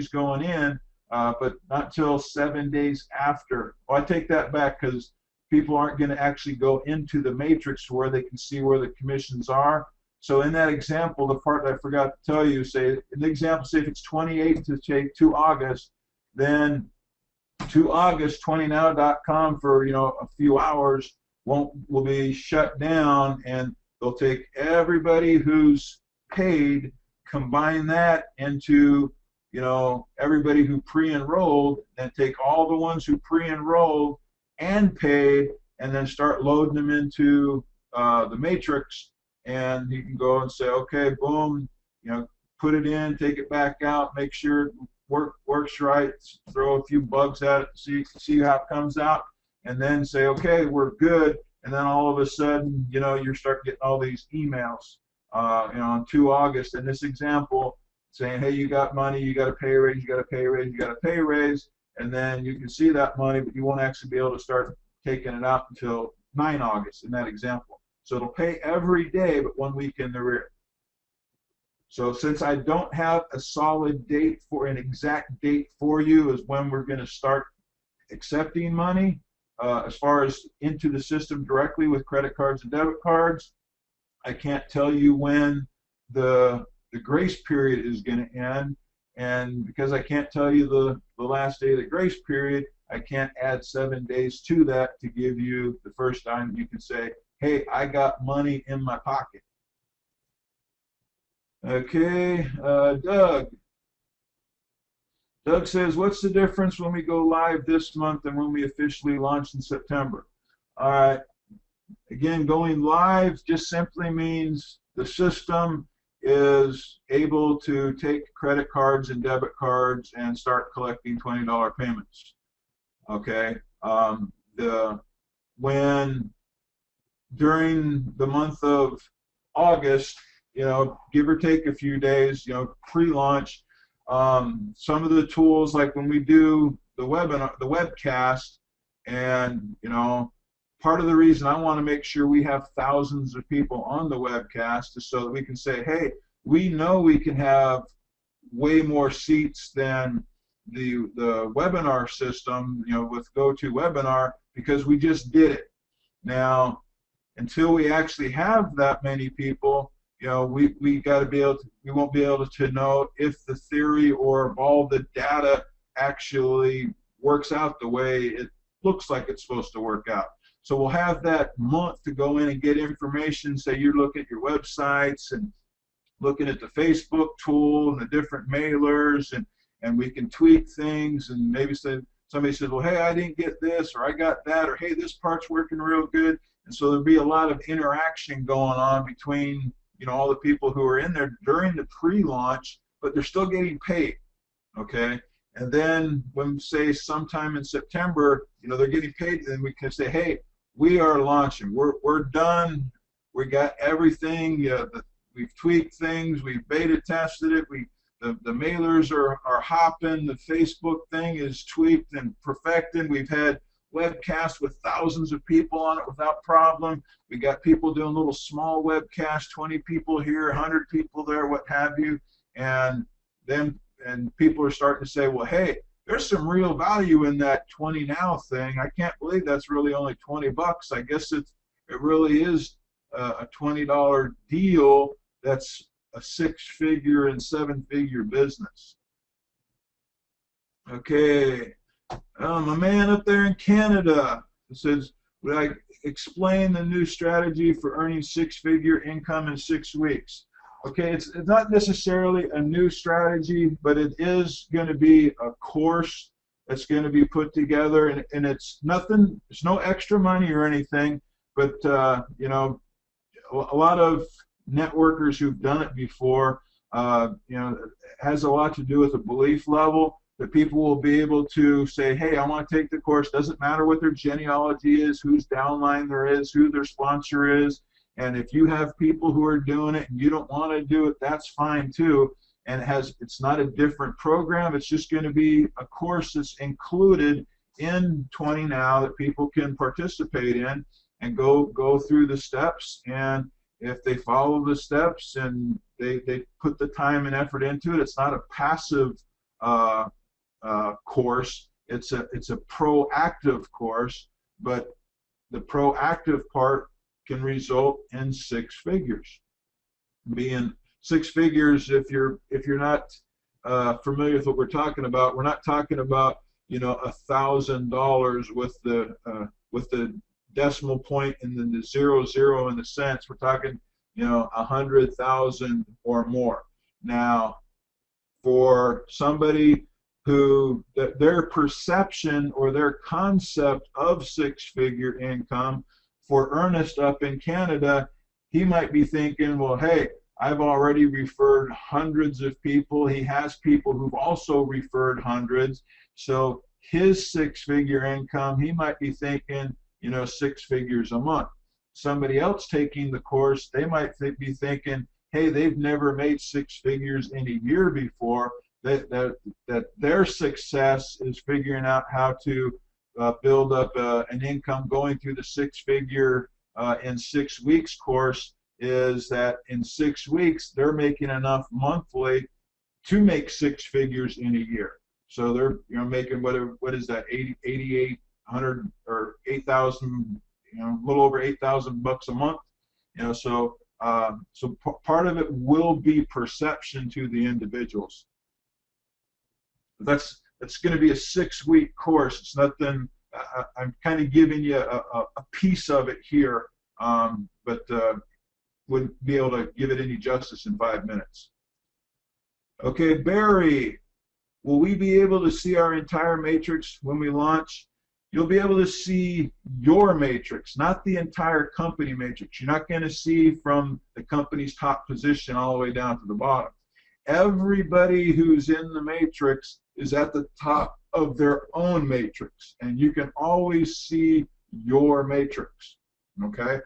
going in, but not till 7 days after. Well, I take that back because people aren't going to actually go into the matrix where they can see where the commissions are. So in that example, the part that I forgot to tell you, say, in the example, say if it's 28 to August, then to August, 20now.com for, you know, a few hours will be shut down, and they'll take everybody who's paid, combine that into, you know, everybody who pre-enrolled, and take all the ones who pre-enrolled and paid, and then start loading them into the matrix. And you can go and say, okay, boom, you know, put it in, take it back out, make sure it works right, throw a few bugs at it, see how it comes out, and then say, okay, we're good. And then all of a sudden, you know, you start getting all these emails, you know, on 2 August, in this example, saying, hey, you got money, you got a pay raise, you got a pay raise, you got a pay raise, and then you can see that money, but you won't actually be able to start taking it out until 9 August in that example. So it'll pay every day, but 1 week in the rear. So since I don't have a solid date for an exact date for you as when we're going to start accepting money, as far as into the system directly with credit cards and debit cards, I can't tell you when the grace period is going to end. And because I can't tell you the last day of the grace period, I can't add 7 days to that to give you the first time you can say, hey, I got money in my pocket. Okay, Doug. Doug says, what's the difference when we go live this month and when we officially launch in September? All right. Again, going live just simply means the system is able to take credit cards and debit cards and start collecting $20 payments. Okay. When during the month of August, you know, give or take a few days, you know, pre-launch, some of the tools, like when we do the webinar, the webcast, and you know, part of the reason I want to make sure we have thousands of people on the webcast is so that we can say, hey, we know we can have way more seats than the webinar system, you know, with GoToWebinar, because we just did it. Now, until we actually have that many people, you know, we got to be able to, we won't be able to know if the theory or all the data actually works out the way it looks like it's supposed to work out. So we'll have that month to go in and get information. Say you look at your websites and looking at the Facebook tool and the different mailers, and we can tweak things, and maybe somebody says, well, hey, I didn't get this, or I got that, or hey, this part's working real good. And so there'll be a lot of interaction going on between, you know, all the people who are in there during the pre-launch, but they're still getting paid, okay? And then when, say, sometime in September, you know, they're getting paid, then we can say, hey, we are launching. We're done. We got everything. We've tweaked things. We've beta tested it. We the mailers are hopping. The Facebook thing is tweaked and perfected. We've had webcasts with thousands of people on it without problem. We got people doing little small webcasts, 20 people here, 100 people there, what have you. And then people are starting to say, well, hey, there's some real value in that 20 now thing. I can't believe that's really only 20 bucks. I guess it really is a $20 deal that's a 6-figure and 7-figure business. Okay, my man up there in Canada says, would I explain the new strategy for earning 6-figure income in 6 weeks? Okay, it's not necessarily a new strategy, but it is going to be a course that's going to be put together, and it's nothing, it's no extra money or anything, but you know, a lot of networkers who've done it before, you know, it has a lot to do with the belief level that people will be able to say, hey, I want to take the course. Doesn't matter what their genealogy is, whose downline there is, who their sponsor is. And if you have people who are doing it and you don't want to do it, that's fine too. And it's not a different program. It's just going to be a course that's included in 20 Now that people can participate in and go through the steps. And if they follow the steps and they put the time and effort into it, it's not a passive course. It's a proactive course, but the proactive part can result in 6 figures. Being 6 figures, if you're not familiar with what we're talking about, we're not talking about, you know, $1,000 with the decimal point and then the 00 in the cents. We're talking, you know, 100,000 or more. Now, for somebody who their perception or their concept of 6-figure income, for Ernest up in Canada, he might be thinking, well, hey, I've already referred hundreds of people. He has people who've also referred hundreds. So his 6-figure income, he might be thinking, you know, 6 figures a month. Somebody else taking the course, they might be thinking, hey, they've never made 6 figures in a year before. That their success is figuring out how to build up an income going through the 6-figure in 6 weeks course, is that in 6 weeks they're making enough monthly to make 6 figures in a year. So they're, you know, making what is that, 8,800 or 8,000, you know, a little over 8,000 bucks a month. You know, so part of it will be perception to the individuals. It's going to be a 6-week course. It's nothing. I'm kind of giving you a piece of it here, but wouldn't be able to give it any justice in 5 minutes. Okay, Barry, will we be able to see our entire matrix when we launch? You'll be able to see your matrix, not the entire company matrix. You're not going to see from the company's top position all the way down to the bottom. Everybody who's in the matrix is at the top of their own matrix, and you can always see your matrix, okay?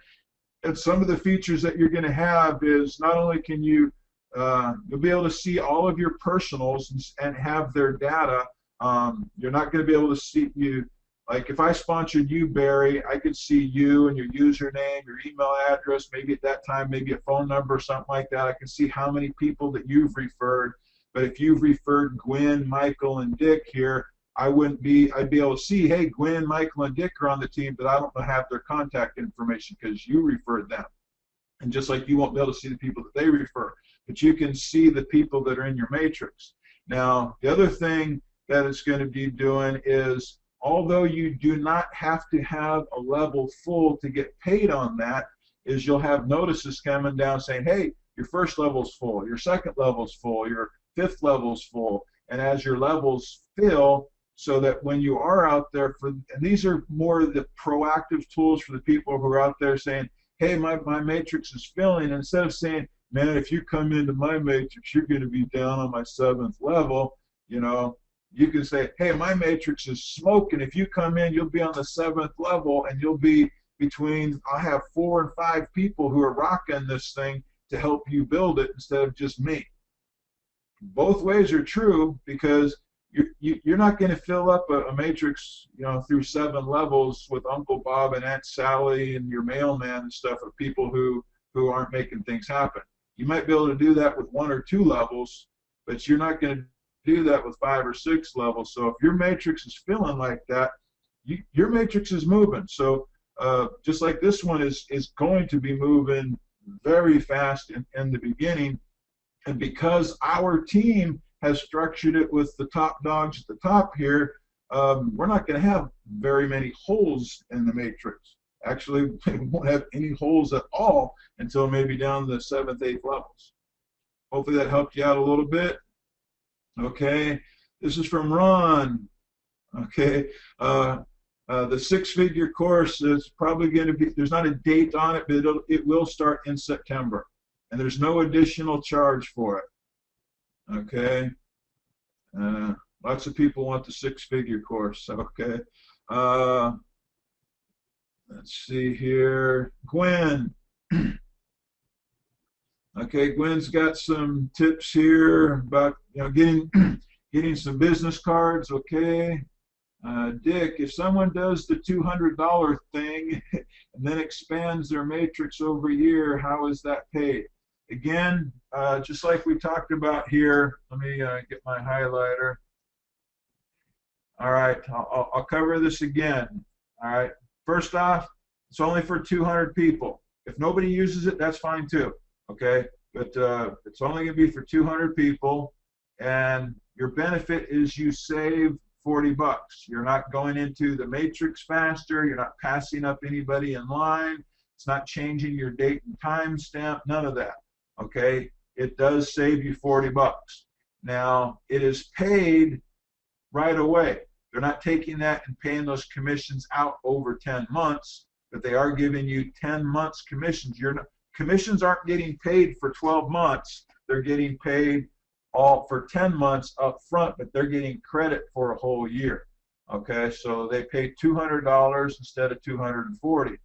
And some of the features that you're going to have is not only can you'll be able to see all of your personals and have their data. You're not going to be able to see you. Like if I sponsored you, Barry, I could see you and your username, your email address, maybe at that time, maybe a phone number or something like that. I can see how many people that you've referred. But if you've referred Gwen, Michael, and Dick here, I'd be able to see, hey, Gwen, Michael, and Dick are on the team, but I don't have their contact information because you referred them. And just like you won't be able to see the people that they refer, but you can see the people that are in your matrix. Now, the other thing that it's going to be doing is, although you do not have to have a level full to get paid on that, is you'll have notices coming down saying, hey, your first level's full, your second level's full, your 5th level's full. And as your levels fill, so that when you are out there, and these are more the proactive tools for the people who are out there saying, hey, my matrix is filling, and instead of saying, man, if you come into my matrix, you're going to be down on my 7th level, you know, you can say, hey, my matrix is smoking. If you come in, you'll be on the 7th level, and you'll be between, I have 4 and 5 people who are rocking this thing to help you build it instead of just me. both ways are true, because you're not going to fill up a matrix, through 7 levels with Uncle Bob and Aunt Sally and your mailman and stuff of people who aren't making things happen. You might be able to do that with 1 or 2 levels, but you're not going to do that with 5 or 6 levels. So if your matrix is filling like that, your matrix is moving. So just like this one is going to be moving very fast in the beginning, and because our team has structured it with the top dogs at the top here, we're not going to have very many holes in the matrix. Actually, we won't have any holes at all until maybe down the 7th, 8th levels. Hopefully that helped you out a little bit. Okay, this is from Ron. Okay, the 6-figure course is probably going to be, there's not a date on it, but it will start in September. And there's no additional charge for it. Okay, lots of people want the 6-figure course. Okay, let's see here, Gwen. Okay, Gwen's got some tips here about getting some business cards. Okay, Dick, if someone does the $200 thing and then expands their matrix over a year, how is that paid? Again, just like we talked about here, let me get my highlighter. All right, I'll cover this again. All right, first off, it's only for 200 people. If nobody uses it, that's fine too. Okay, but it's only going to be for 200 people, and your benefit is you save $40. You're not going into the matrix faster. You're not passing up anybody in line. It's not changing your date and time stamp. None of that. Okay, it does save you $40. Now, it is paid right away. They're not taking that and paying those commissions out over 10 months, but they are giving you 10 months commissions. Commissions aren't getting paid for 12 months. They're getting paid all for 10 months up front, but they're getting credit for a whole year. Okay, so they pay $200 instead of $240.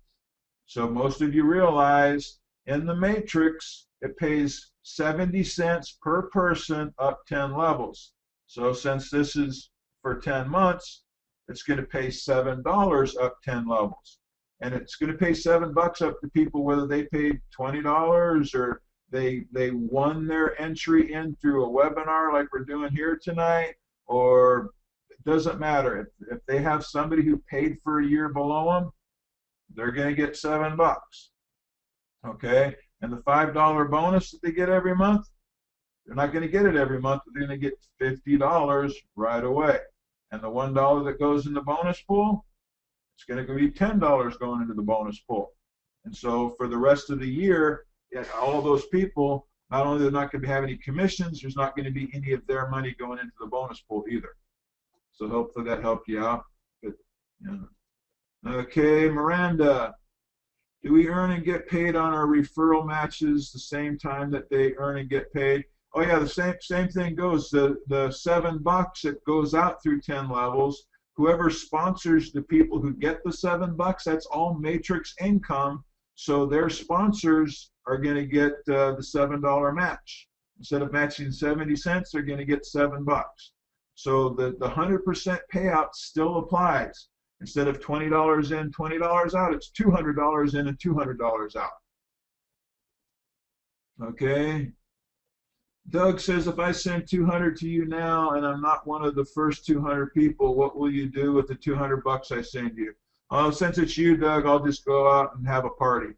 So most of you realize in the matrix, it pays 70 cents per person up 10 levels. So since this is for 10 months, it's going to pay $7 up 10 levels. And it's going to pay $7 up to people whether they paid $20 or they won their entry in through a webinar like we're doing here tonight, or it doesn't matter. If they have somebody who paid for a year below them, they're going to get $7. Okay? And the $5 bonus that they get every month, they're not going to get it every month, but they're going to get $50 right away. And the $1 that goes in the bonus pool, it's going to be $10 going into the bonus pool. And so for the rest of the year, all those people, not only they're not going to have any commissions, there's not going to be any of their money going into the bonus pool either. So hopefully that helped you out. But, Okay, Miranda, do we earn and get paid on our referral matches the same time that they earn and get paid? Oh yeah, the same thing goes. The $7, it goes out through 10 levels. Whoever sponsors the people who get the $7, that's all matrix income. So their sponsors are going to get the $7 match. Instead of matching 70 cents, they're going to get $7. So the 100% payout still applies. Instead of $20 in, $20 out, it's $200 in and $200 out. Okay. Doug says, if I send 200 to you now and I'm not one of the first 200 people, what will you do with the $200 I send you? Since it's you, Doug, I'll just go out and have a party.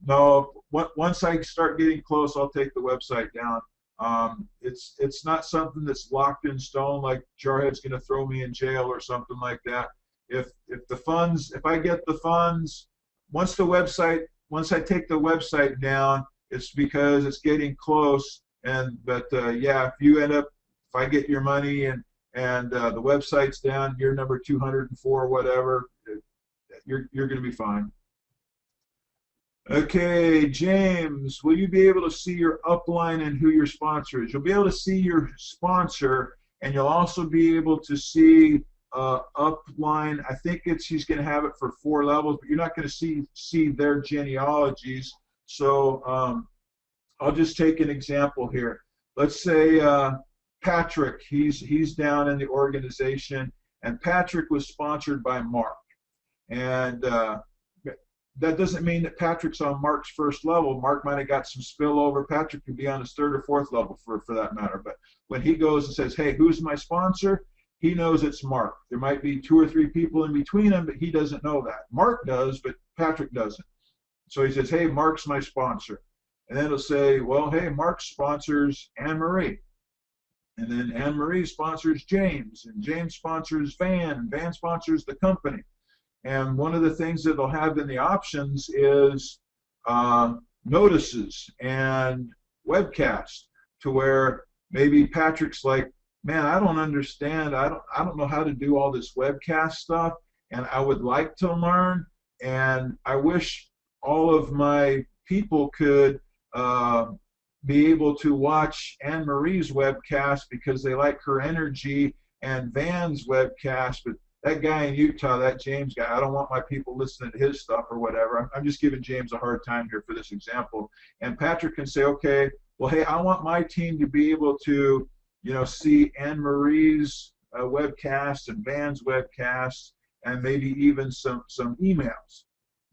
No, once I start getting close, I'll take the website down. It's not something that's locked in stone, like Jarhead's going to throw me in jail or something like that. If I get the funds, once I take the website down, it's because it's getting close. But yeah, if I get your money and the website's down, you're number 204 or whatever, you're going to be fine. Okay, James, will you be able to see your upline and who your sponsor is? You'll be able to see your sponsor, and you'll also be able to see upline. I think he's going to have it for 4 levels, but you're not going to see their genealogies. So I'll just take an example here. let's say Patrick, he's down in the organization, and Patrick was sponsored by Mark. And that doesn't mean that Patrick's on Mark's first level. Mark might have got some spillover. Patrick could be on his third or fourth level for that matter. But when he goes and says, hey, who's my sponsor? He knows it's Mark. There might be 2 or 3 people in between them, but he doesn't know that. Mark does, but Patrick doesn't. So he says, hey, Mark's my sponsor. And then it'll say, well, hey, Mark sponsors Anne-Marie. And then Anne-Marie sponsors James, and James sponsors Van, and Van sponsors the company. And one of the things that they'll have in the options is notices and webcasts, to where maybe Patrick's like, man, I don't understand. I don't know how to do all this webcast stuff, and I would like to learn. And I wish all of my people could be able to watch Anne-Marie's webcast because they like her energy, and Van's webcast, but that guy in Utah, that James guy, I don't want my people listening to his stuff or whatever. I'm just giving James a hard time here for this example. And Patrick can say, okay, well, hey, I want my team to be able to, you know, see Anne-Marie's webcast and Van's webcasts, and maybe even some emails.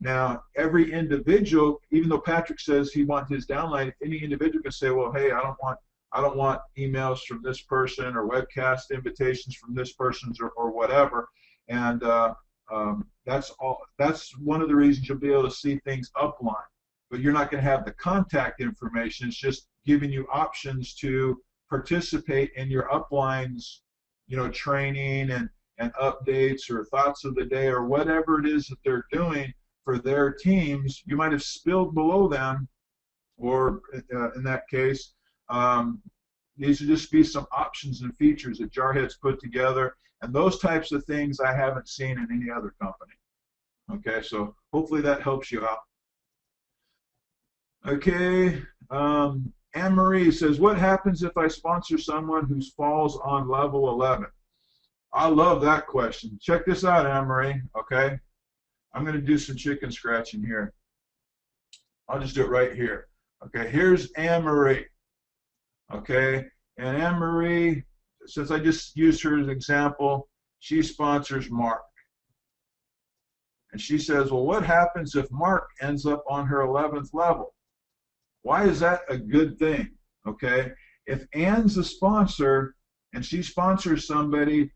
Now, every individual, even though Patrick says he wants his downline, any individual can say, well, hey, I don't want emails from this person or webcast invitations from this person or whatever. And that's one of the reasons you'll be able to see things upline. But you're not going to have the contact information. It's just giving you options to participate in your uplines, you know, training and updates or thoughts of the day or whatever it is that they're doing for their teams. You might have spilled below them, or in that case, these would just be some options and features that Jarhead's put together, and those types of things I haven't seen in any other company. Okay, so hopefully that helps you out. Okay, Anne-Marie says, what happens if I sponsor someone who falls on level 11? I love that question. Check this out, Anne-Marie, okay? I'm going to do some chicken scratching here. I'll just do it right here. Okay, here's Anne-Marie. Okay, and Anne-Marie, since I just used her as an example, she sponsors Mark. And she says, well, what happens if Mark ends up on her 11th level? Why is that a good thing? Okay, if Anne's a sponsor and she sponsors somebody,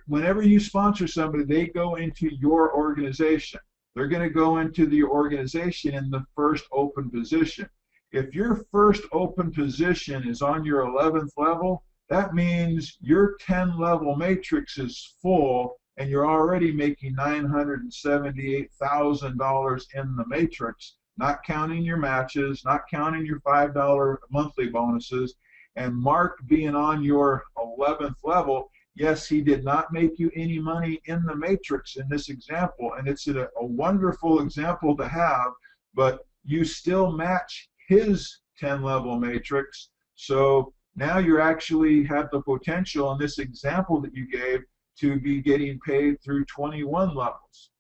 whenever you sponsor somebody, they go into your organization. They're going to go into the organization in the first open position. If your first open position is on your 11th level, that means your 10-level matrix is full, and you're already making $978,000 in the matrix, not counting your matches, not counting your $5 monthly bonuses. And Mark being on your 11th level, yes, he did not make you any money in the matrix in this example, and it's a wonderful example to have, but you still match his 10-level matrix. So now you actually have the potential in this example that you gave to be getting paid through 21 levels.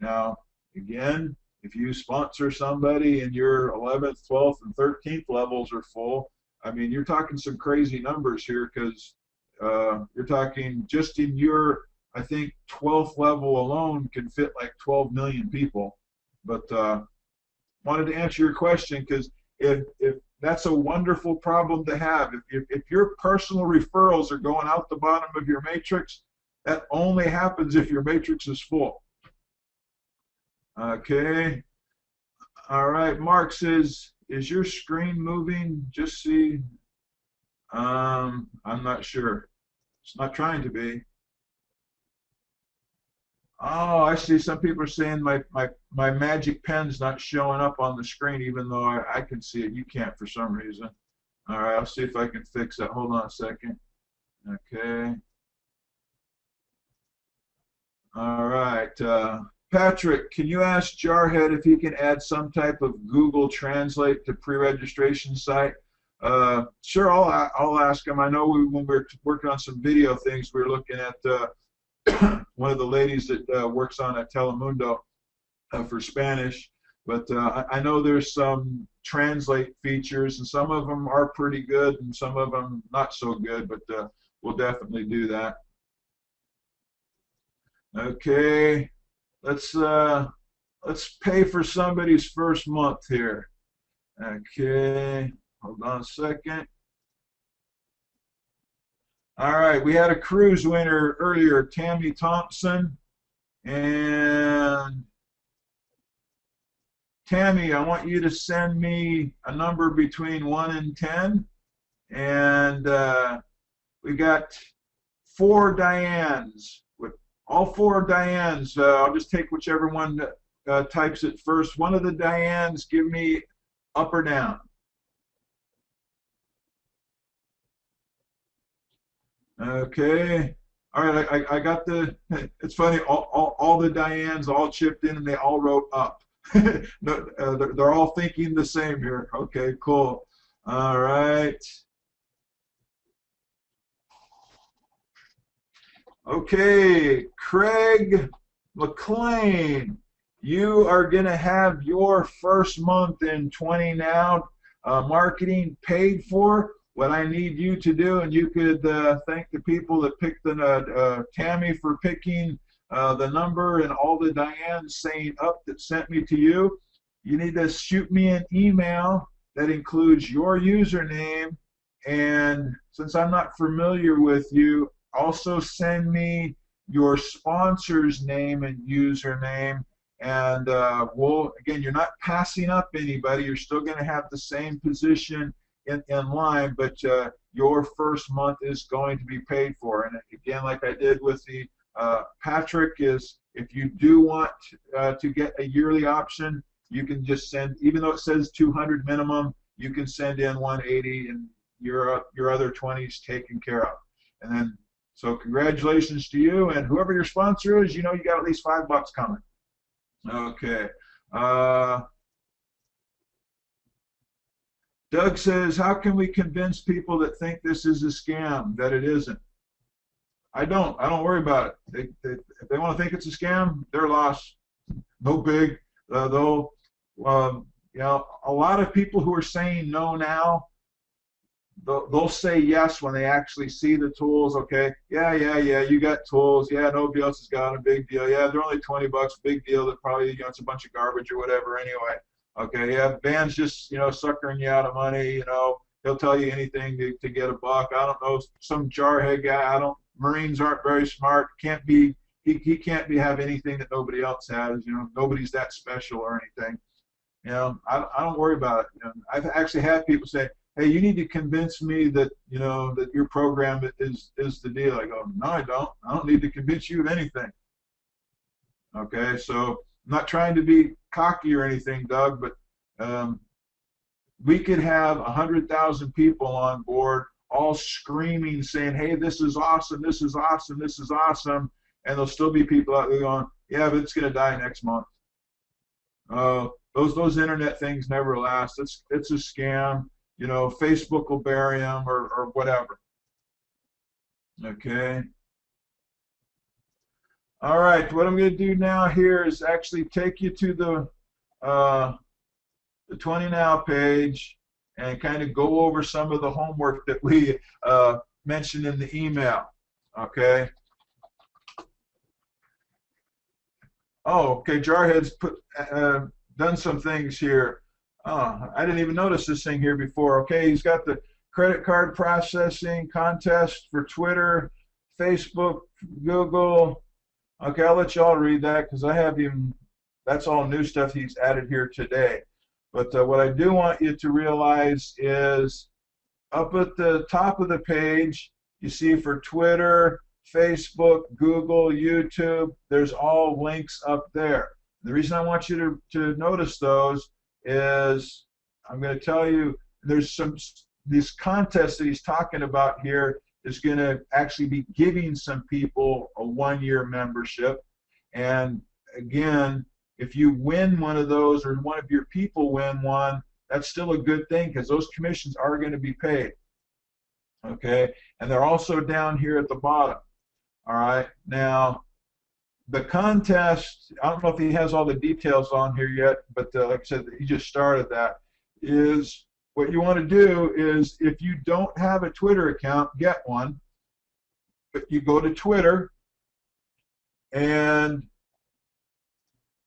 Now, again, if you sponsor somebody and your 11th, 12th, and 13th levels are full, I mean, you're talking some crazy numbers here, because you're talking just in your, I think, 12th level alone can fit like 12 million people. But wanted to answer your question, because if that's a wonderful problem to have. If your personal referrals are going out the bottom of your matrix, that only happens if your matrix is full. Okay. All right. Mark says, is your screen moving? Just see. I'm not sure. It's not trying to be. Oh, I see. Some people are saying my magic pen's not showing up on the screen, even though I can see it. You can't for some reason. All right, I'll see if I can fix that. Hold on a second. Okay. All right. Patrick, can you ask Jarhead if he can add some type of Google Translate to pre-registration site? Sure, I'll ask him. I know when we were working on some video things, we were looking at one of the ladies that works on at Telemundo for Spanish. But I know there's some translate features, and some of them are pretty good, and some of them not so good. But we'll definitely do that. Okay, let's pay for somebody's first month here. Okay, hold on a second. All right, we had a cruise winner earlier, Tammy Thompson. And Tammy, I want you to send me a number between 1 and 10. And we got 4 Dianes. With all 4 Dianes, I'll just take whichever one types it first. One of the Dianes, give me up or down. Okay. All right, I got the, it's funny, all the Dianes all chipped in and they all wrote up. No, they're all thinking the same here. Okay, cool. All right. Okay, Craig McLean, you are going to have your first month in 20 Now marketing paid for. What I need you to do, and you could thank the people that picked the Tammy for picking the number and all the Dianes saying up that sent me to you. You need to shoot me an email that includes your username, and since I'm not familiar with you, also send me your sponsor's name and username. And again, you're not passing up anybody. You're still going to have the same position in line, but your first month is going to be paid for. And again, like I did with the Patrick, is if you do want to get a yearly option, you can just send, even though it says 200 minimum, you can send in 180 and your other 20s taken care of. And then, so congratulations to you, and whoever your sponsor is, you know you got at least $5 coming. Okay. Doug says, how can we convince people that think this is a scam that it isn't? I don't worry about it. If they want to think it's a scam, their loss. No big. Though, you know, a lot of people who are saying no now, they'll say yes when they actually see the tools. Okay, yeah, you got tools. Yeah, nobody else has got a big deal. Yeah, they're only $20, big deal. That probably, you know, it's a bunch of garbage or whatever anyway. Okay, yeah, Van's just, you know, suckering you out of money. You know, he'll tell you anything to get a buck. I don't know, some jarhead guy. Marines aren't very smart. Can't be, he can't have anything that nobody else has. You know, nobody's that special or anything. You know, I don't worry about it. You know, I've actually had people say, hey, you need to convince me that, you know, that your program is the deal. I go, no, I don't. I don't need to convince you of anything. Okay, so I'm not trying to be cocky or anything, Doug, but we could have 100,000 people on board all screaming, saying, hey, this is awesome, this is awesome, this is awesome, and there'll still be people out there going, yeah, but it's going to die next month. Those internet things never last. It's a scam. You know, Facebook will bury them or whatever. Okay. All right, what I'm going to do now here is actually take you to the 20 Now page and kind of go over some of the homework that we mentioned in the email. Okay. Oh, okay. Jarhead's done some things here. Oh, I didn't even notice this thing here before. Okay, he's got the credit card processing contest for Twitter, Facebook, Google. Okay, I'll let y'all read that because I have him. That's all new stuff he's added here today. But what I do want you to realize is up at the top of the page, you see for Twitter, Facebook, Google, YouTube, there's all links up there. The reason I want you to notice those is I'm going to tell you there's these contests that he's talking about here is going to actually be giving some people a 1-year membership. And again, if you win one of those or one of your people win one, that's still a good thing because those commissions are going to be paid. Okay, and they're also down here at the bottom. All right, now the contest, I don't know if he has all the details on here yet, but like I said, he just started that, is what you want to do is if you don't have a Twitter account, get one. But you go to Twitter, and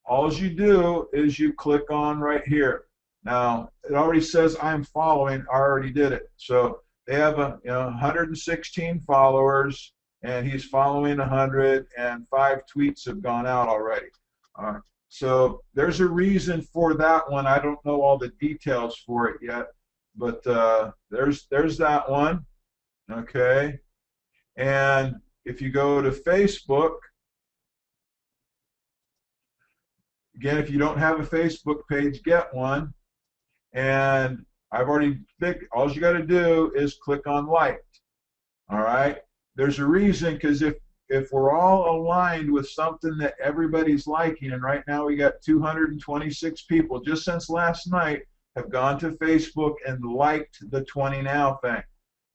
all you do is you click on right here. Now, it already says I'm following. I already did it. So they have 116 followers, and he's following 100, and 5 tweets have gone out already. All right. So there's a reason for that one. I don't know all the details for it yet, but there's that one. Okay. And if you go to Facebook, again, if you don't have a Facebook page, get one. And I've already picked, all you got to do is click on liked. All right. There's a reason, because if we're all aligned with something that everybody's liking, and right now we got 226 people just since last night have gone to Facebook and liked the 20 now thing.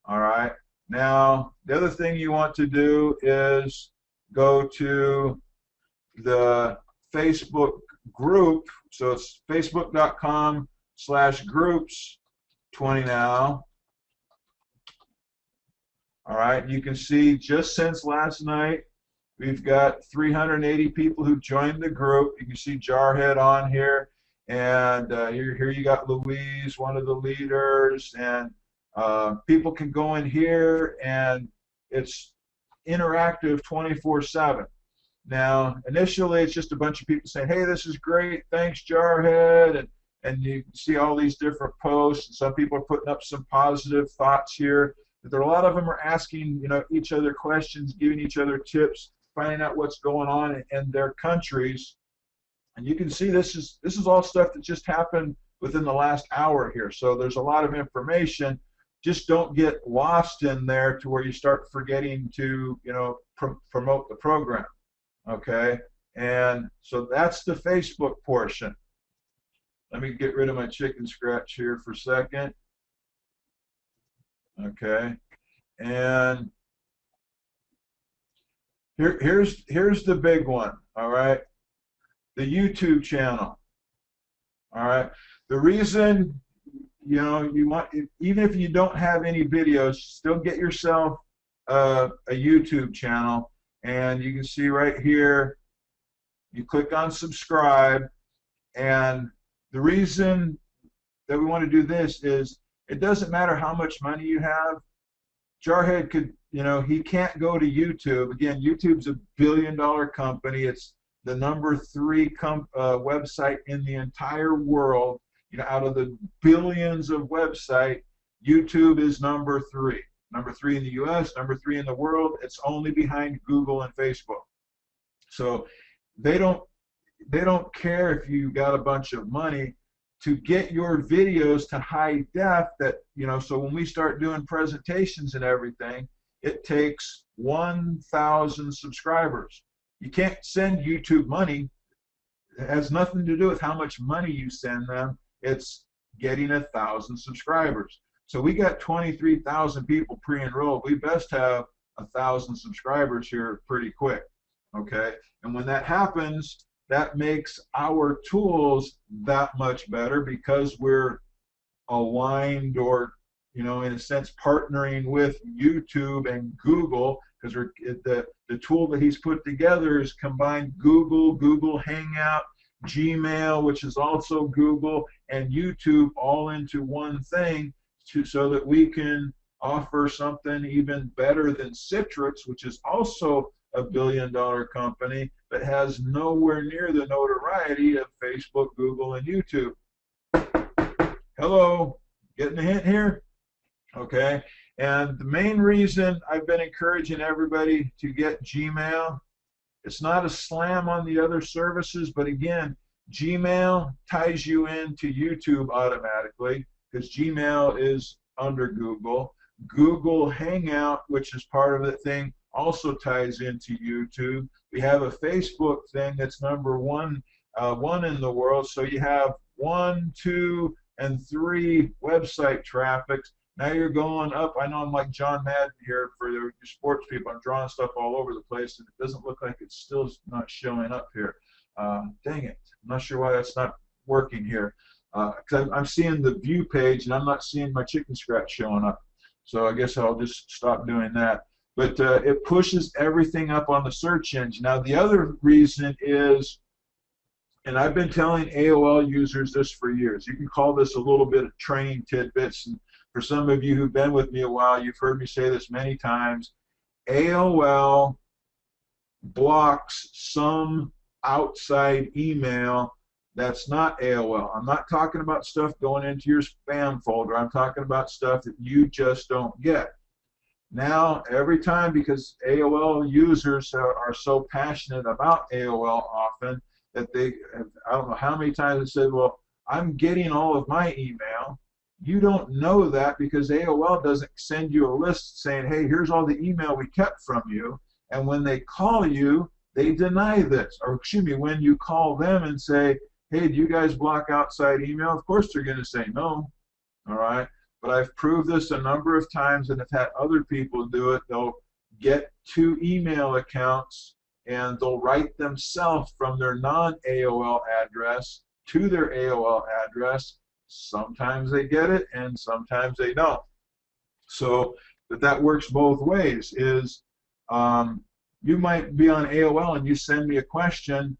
All right. Now, the other thing you want to do is go to the Facebook group. So it's facebook.com/groups 20 now. All right, you can see just since last night, we've got 380 people who joined the group. You can see Jarhead on here, and here you got Louise, one of the leaders, and people can go in here, and it's interactive 24/7. Now, initially, it's just a bunch of people saying, "Hey, this is great, thanks, Jarhead," and you see all these different posts, and some people are putting up some positive thoughts here. But there are a lot of them are asking, each other questions, giving each other tips, finding out what's going on in their countries. And you can see this is all stuff that just happened within the last hour here. So there's a lot of information. Just don't get lost in there to where you start forgetting to, promote the program. Okay, and so that's the Facebook portion. Let me get rid of my chicken scratch here for a second. Okay, and here's the big one. All right, the YouTube channel. All right, the reason you want, even if you don't have any videos, still get yourself a YouTube channel. And you can see right here, you click on subscribe, and the reason that we want to do this is it doesn't matter how much money you have. Jarhead could, he can't go to YouTube. Again, YouTube's a billion-dollar company. It's the #3 website in the entire world. Out of the billions of websites, YouTube is #3. #3 in the U.S., #3 in the world. It's only behind Google and Facebook. So they don't care if you got a bunch of money to get your videos to high def. That so when we start doing presentations and everything, it takes 1,000 subscribers. You can't send YouTube money. It has nothing to do with how much money you send them. It's getting 1,000 subscribers. So we got 23,000 people pre-enrolled. We best have 1,000 subscribers here pretty quick, okay? And when that happens, that makes our tools that much better because we're aligned, or in a sense partnering with YouTube and Google, because the tool that he's put together is combined Google Hangout, Gmail, which is also Google, and YouTube all into one thing, so that we can offer something even better than Citrix, which is also a billion-dollar company, but has nowhere near the notoriety of Facebook, Google, and YouTube. Hello, getting a hint here? Okay, and the main reason I've been encouraging everybody to get Gmail, it's not a slam on the other services, but again, Gmail ties you into YouTube automatically, because Gmail is under Google. Google Hangout, which is part of the thing, also ties into YouTube. We have a Facebook thing that's #1 in the world, so you have 1, 2, and 3 website traffics. Now you're going up. I know I'm like John Madden here for the sports people. I'm drawing stuff all over the place, and it doesn't look like it's still not showing up here. Dang it. I'm not sure why that's not working here. Because I'm seeing the view page, and I'm not seeing my chicken scratch showing up. So I guess I'll just stop doing that. But it pushes everything up on the search engine. Now, the other reason is, and I've been telling AOL users this for years. You can call this a little bit of training tidbits. And for some of you who've been with me a while, you've heard me say this many times. AOL blocks some outside email that's not AOL. I'm not talking about stuff going into your spam folder. I'm talking about stuff that you just don't get. Now, every time, because AOL users are so passionate about AOL often, that they, I don't know how many times they said, well, I'm getting all of my email. You don't know that because AOL doesn't send you a list saying, hey, here's all the email we kept from you. And when they call you, they deny this. Or excuse me, when you call them and say, hey, do you guys block outside email? Of course they're going to say no. All right. But I've proved this a number of times and have had other people do it. They'll get 2 email accounts and they'll write themselves from their non-AOL address to their AOL address. Sometimes they get it and sometimes they don't. So that works both ways. Is you might be on AOL and you send me a question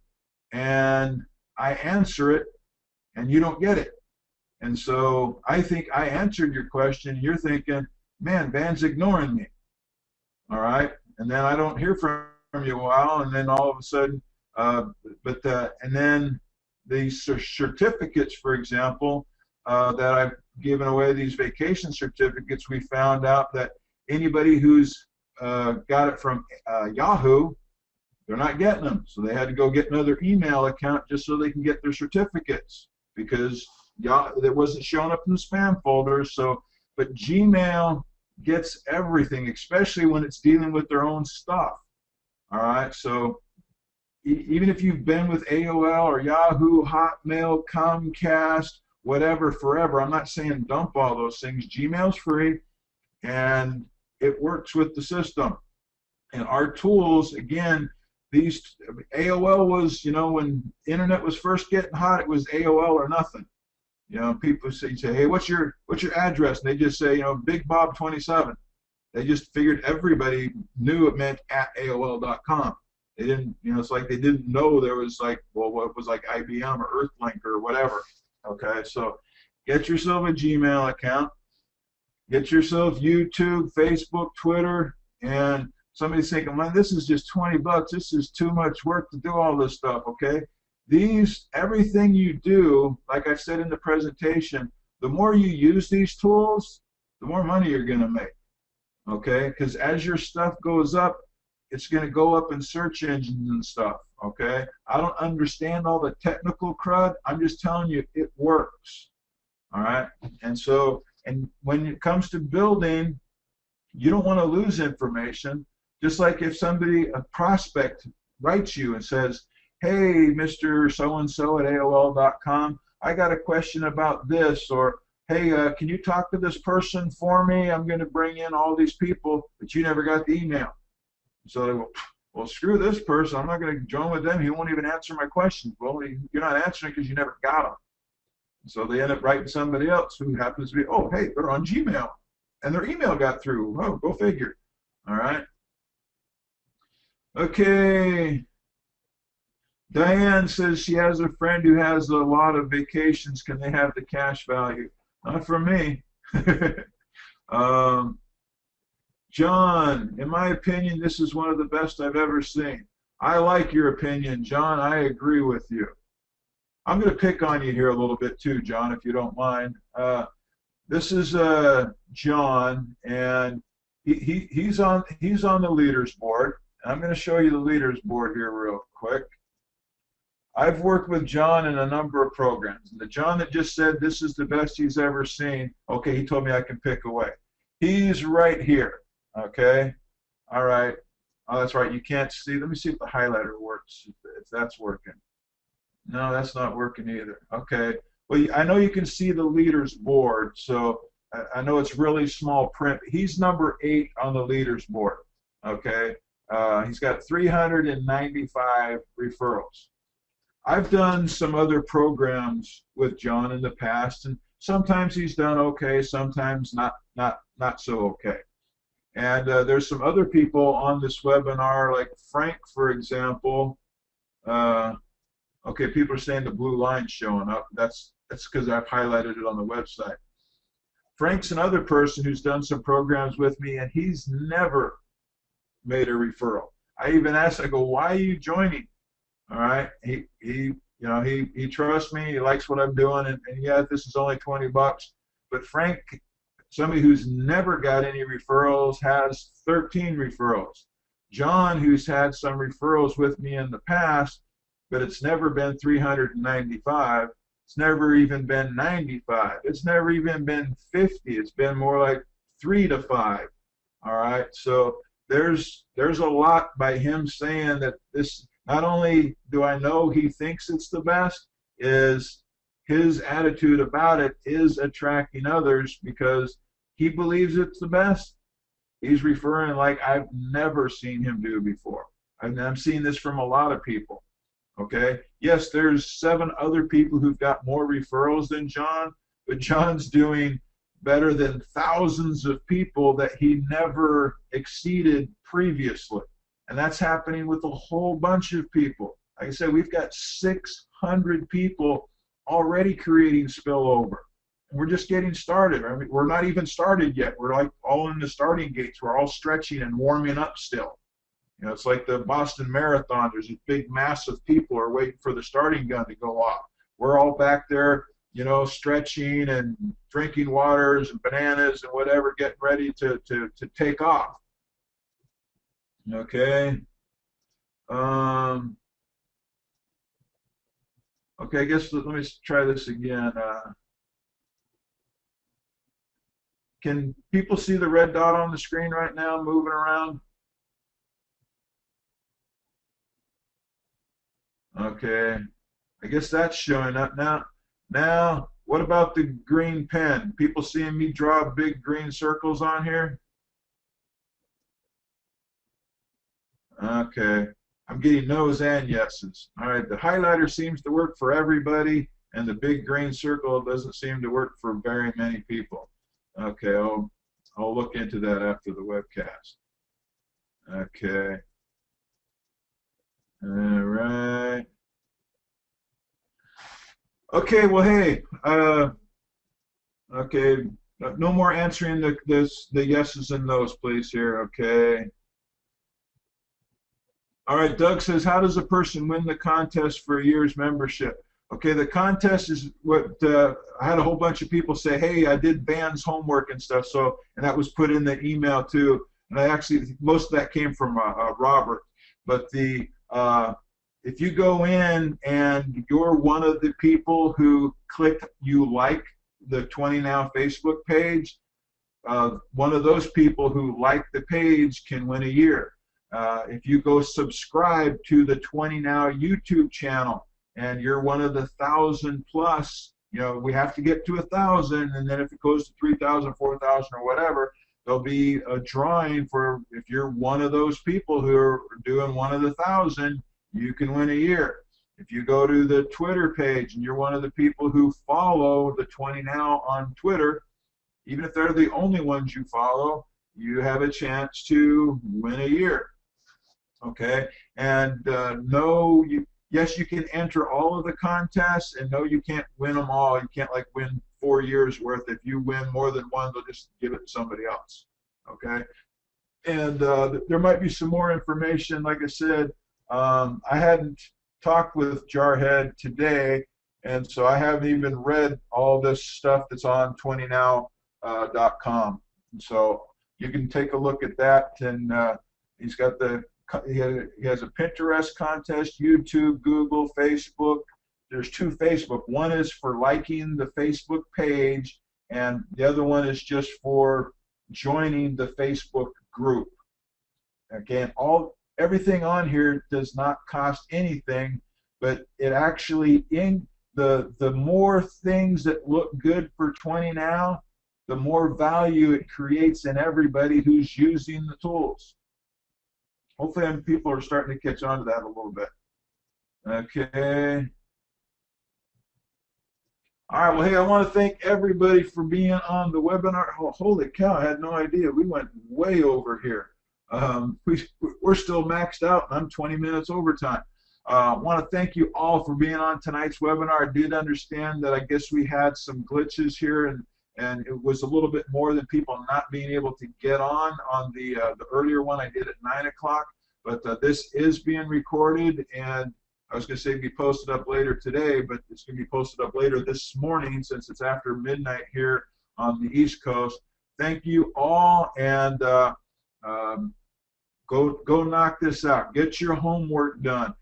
and I answer it and you don't get it. And so I think I answered your question. You're thinking, man, Van's ignoring me. All right. And then I don't hear from you a while. And then all of a sudden, and then these certificates, for example, that I've given away, these vacation certificates, we found out that anybody who's got it from Yahoo, they're not getting them. So they had to go get another email account just so they can get their certificates because it wasn't showing up in the spam folder. So, but Gmail gets everything, especially when it's dealing with their own stuff. All right, so even if you've been with AOL or Yahoo, Hotmail, Comcast, whatever, forever, I'm not saying dump all those things. Gmail's free, and it works with the system. And our tools, again, these AOL was, you know, when internet was first getting hot, it was AOL or nothing. You know, people say, hey, what's your address? And they just say, you know, Big Bob 27. They just figured everybody knew it meant at AOL.com. They didn't, you know, it's like they didn't know there was like, well, what was like IBM or Earthlink or whatever. Okay, so get yourself a Gmail account, get yourself YouTube, Facebook, Twitter, and somebody's thinking, man, this is just 20 bucks. This is too much work to do all this stuff, okay? Everything you do, like I said in the presentation, the more you use these tools, the more money you're going to make, okay? Because as your stuff goes up, it's going to go up in search engines and stuff, okay? I don't understand all the technical crud. I'm just telling you it works, all right? And so, and when it comes to building, you don't want to lose information. Just like if a prospect writes you and says, hey, Mr. So-and-so at AOL.com, I got a question about this, or hey, can you talk to this person for me? I'm going to bring in all these people, but you never got the email. So they go, well, screw this person. I'm not going to join with them. He won't even answer my questions. Well, you're not answering because you never got them. So they end up writing somebody else who happens to be, oh, hey, they're on Gmail, and their email got through. Oh, go figure. All right. Okay. Diane says she has a friend who has a lot of vacations. Can they have the cash value? Not for me. John, in my opinion, this is one of the best I've ever seen. I like your opinion, John. I agree with you. I'm going to pick on you here a little bit too, John, if you don't mind. This is John, and he's on the leaders board. I'm going to show you the leaders board here real quick. I've worked with John in a number of programs. The John that just said this is the best he's ever seen, okay, he told me I can pick away. He's right here, okay? All right. Oh, that's right. You can't see. Let me see if the highlighter works, if that's working. No, that's not working either. Okay. Well, I know you can see the leaders board, so I know it's really small print. He's number 8 on the leaders board. Okay, he's got 395 referrals. I've done some other programs with John in the past, and sometimes he's done okay, sometimes not so okay. And there's some other people on this webinar, like Frank, for example. Okay, people are saying the blue line's showing up. That's because I've highlighted it on the website. Frank's another person who's done some programs with me, and he's never made a referral. I even asked, I go, why are you joining? All right, he trusts me. He likes what I'm doing, and yeah, this is only 20 bucks. But Frank, somebody who's never got any referrals, has 13 referrals. John, who's had some referrals with me in the past, but it's never been 395. It's never even been 95. It's never even been 50. It's been more like 3 to 5. All right, so there's a lot by him saying that this. Not only do I know he thinks it's the best, is his attitude about it is attracting others because he believes it's the best. He's referring like I've never seen him do before. I'm seeing this from a lot of people. Okay, yes, there's 7 other people who've got more referrals than John, but John's doing better than thousands of people that he never exceeded previously. And that's happening with a whole bunch of people. Like I said, we've got 600 people already creating spillover. And we're just getting started. I mean, we're not even started yet. We're like all in the starting gates. We're all stretching and warming up still. You know, it's like the Boston Marathon. There's a big mass of people are waiting for the starting gun to go off. We're all back there, you know, stretching and drinking waters and bananas and whatever, getting ready to take off. Okay. Okay, I guess let me try this again. Can people see the red dot on the screen right now moving around? Okay, I guess that's showing up now. Now, what about the green pen? People seeing me draw big green circles on here? Okay, I'm getting no's and yeses. All right, the highlighter seems to work for everybody, and the big green circle doesn't seem to work for very many people. Okay, I'll look into that after the webcast. Okay. All right. Okay, well, hey, okay, no more answering the yeses and nos, please, here, okay. All right, Doug says, how does a person win the contest for a year's membership? Okay, the contest is what I had a whole bunch of people say, hey, I did Van's homework and stuff, so, and that was put in the email too, and I actually, most of that came from Robert, but the, if you go in and you're one of the people who clicked you like the 20 Now Facebook page, one of those people who like the page can win a year. If you go subscribe to the 20 Now YouTube channel and you're one of the 1,000 plus, you know, we have to get to 1,000, and then if it goes to 3,000, 4,000 or whatever, there'll be a drawing for, if you're one of those people who are doing one of the 1,000, you can win a year. If you go to the Twitter page and you're one of the people who follow the 20 Now on Twitter, even if they're the only ones you follow, you have a chance to win a year. Okay, and no, yes, you can enter all of the contests, and no, you can't win them all. You can't like win 4 years worth. If you win more than one, they'll just give it to somebody else. Okay, and there might be some more information. Like I said, I hadn't talked with Jarhead today, and so I haven't even read all this stuff that's on 20now.com. So you can take a look at that, and he's got he has a Pinterest contest, YouTube, Google, Facebook. There's 2 Facebook. One is for liking the Facebook page, and the other one is just for joining the Facebook group. Again, everything on here does not cost anything, but it actually, the more things that look good for 20 Now, the more value it creates in everybody who's using the tools. Hopefully people are starting to catch on to that a little bit. Okay. All right, well, hey, I want to thank everybody for being on the webinar. Oh, holy cow, I had no idea. We went way over here. We're still maxed out, and I'm 20 minutes overtime. I want to thank you all for being on tonight's webinar. I did understand that I guess we had some glitches here, and it was a little bit more than people not being able to get on the earlier one I did at 9 o'clock. But this is being recorded, and I was going to say be posted up later today, but it's going to be posted up later this morning since it's after midnight here on the East Coast. Thank you all, and go knock this out. Get your homework done.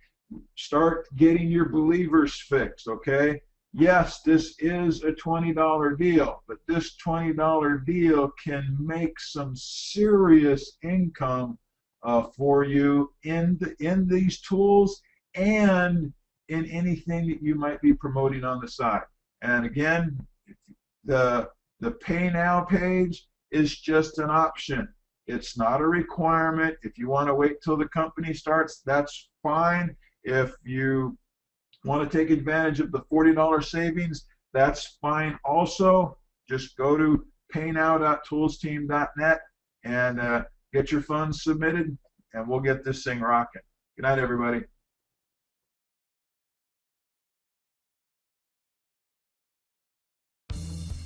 Start getting your believers fixed, okay? Yes, this is a $20 deal, but this $20 deal can make some serious income for you in these tools and in anything that you might be promoting on the side. And again, the Pay Now page is just an option. It's not a requirement. If you want to wait till the company starts, that's fine. If you want to take advantage of the $40 savings, that's fine also. Just go to paynow.toolsteam.net and get your funds submitted, and we'll get this thing rocking. Good night, everybody.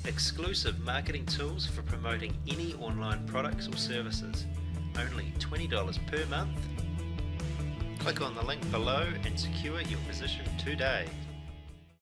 Exclusive marketing tools for promoting any online products or services. Only $20 per month. Click on the link below and secure your position today.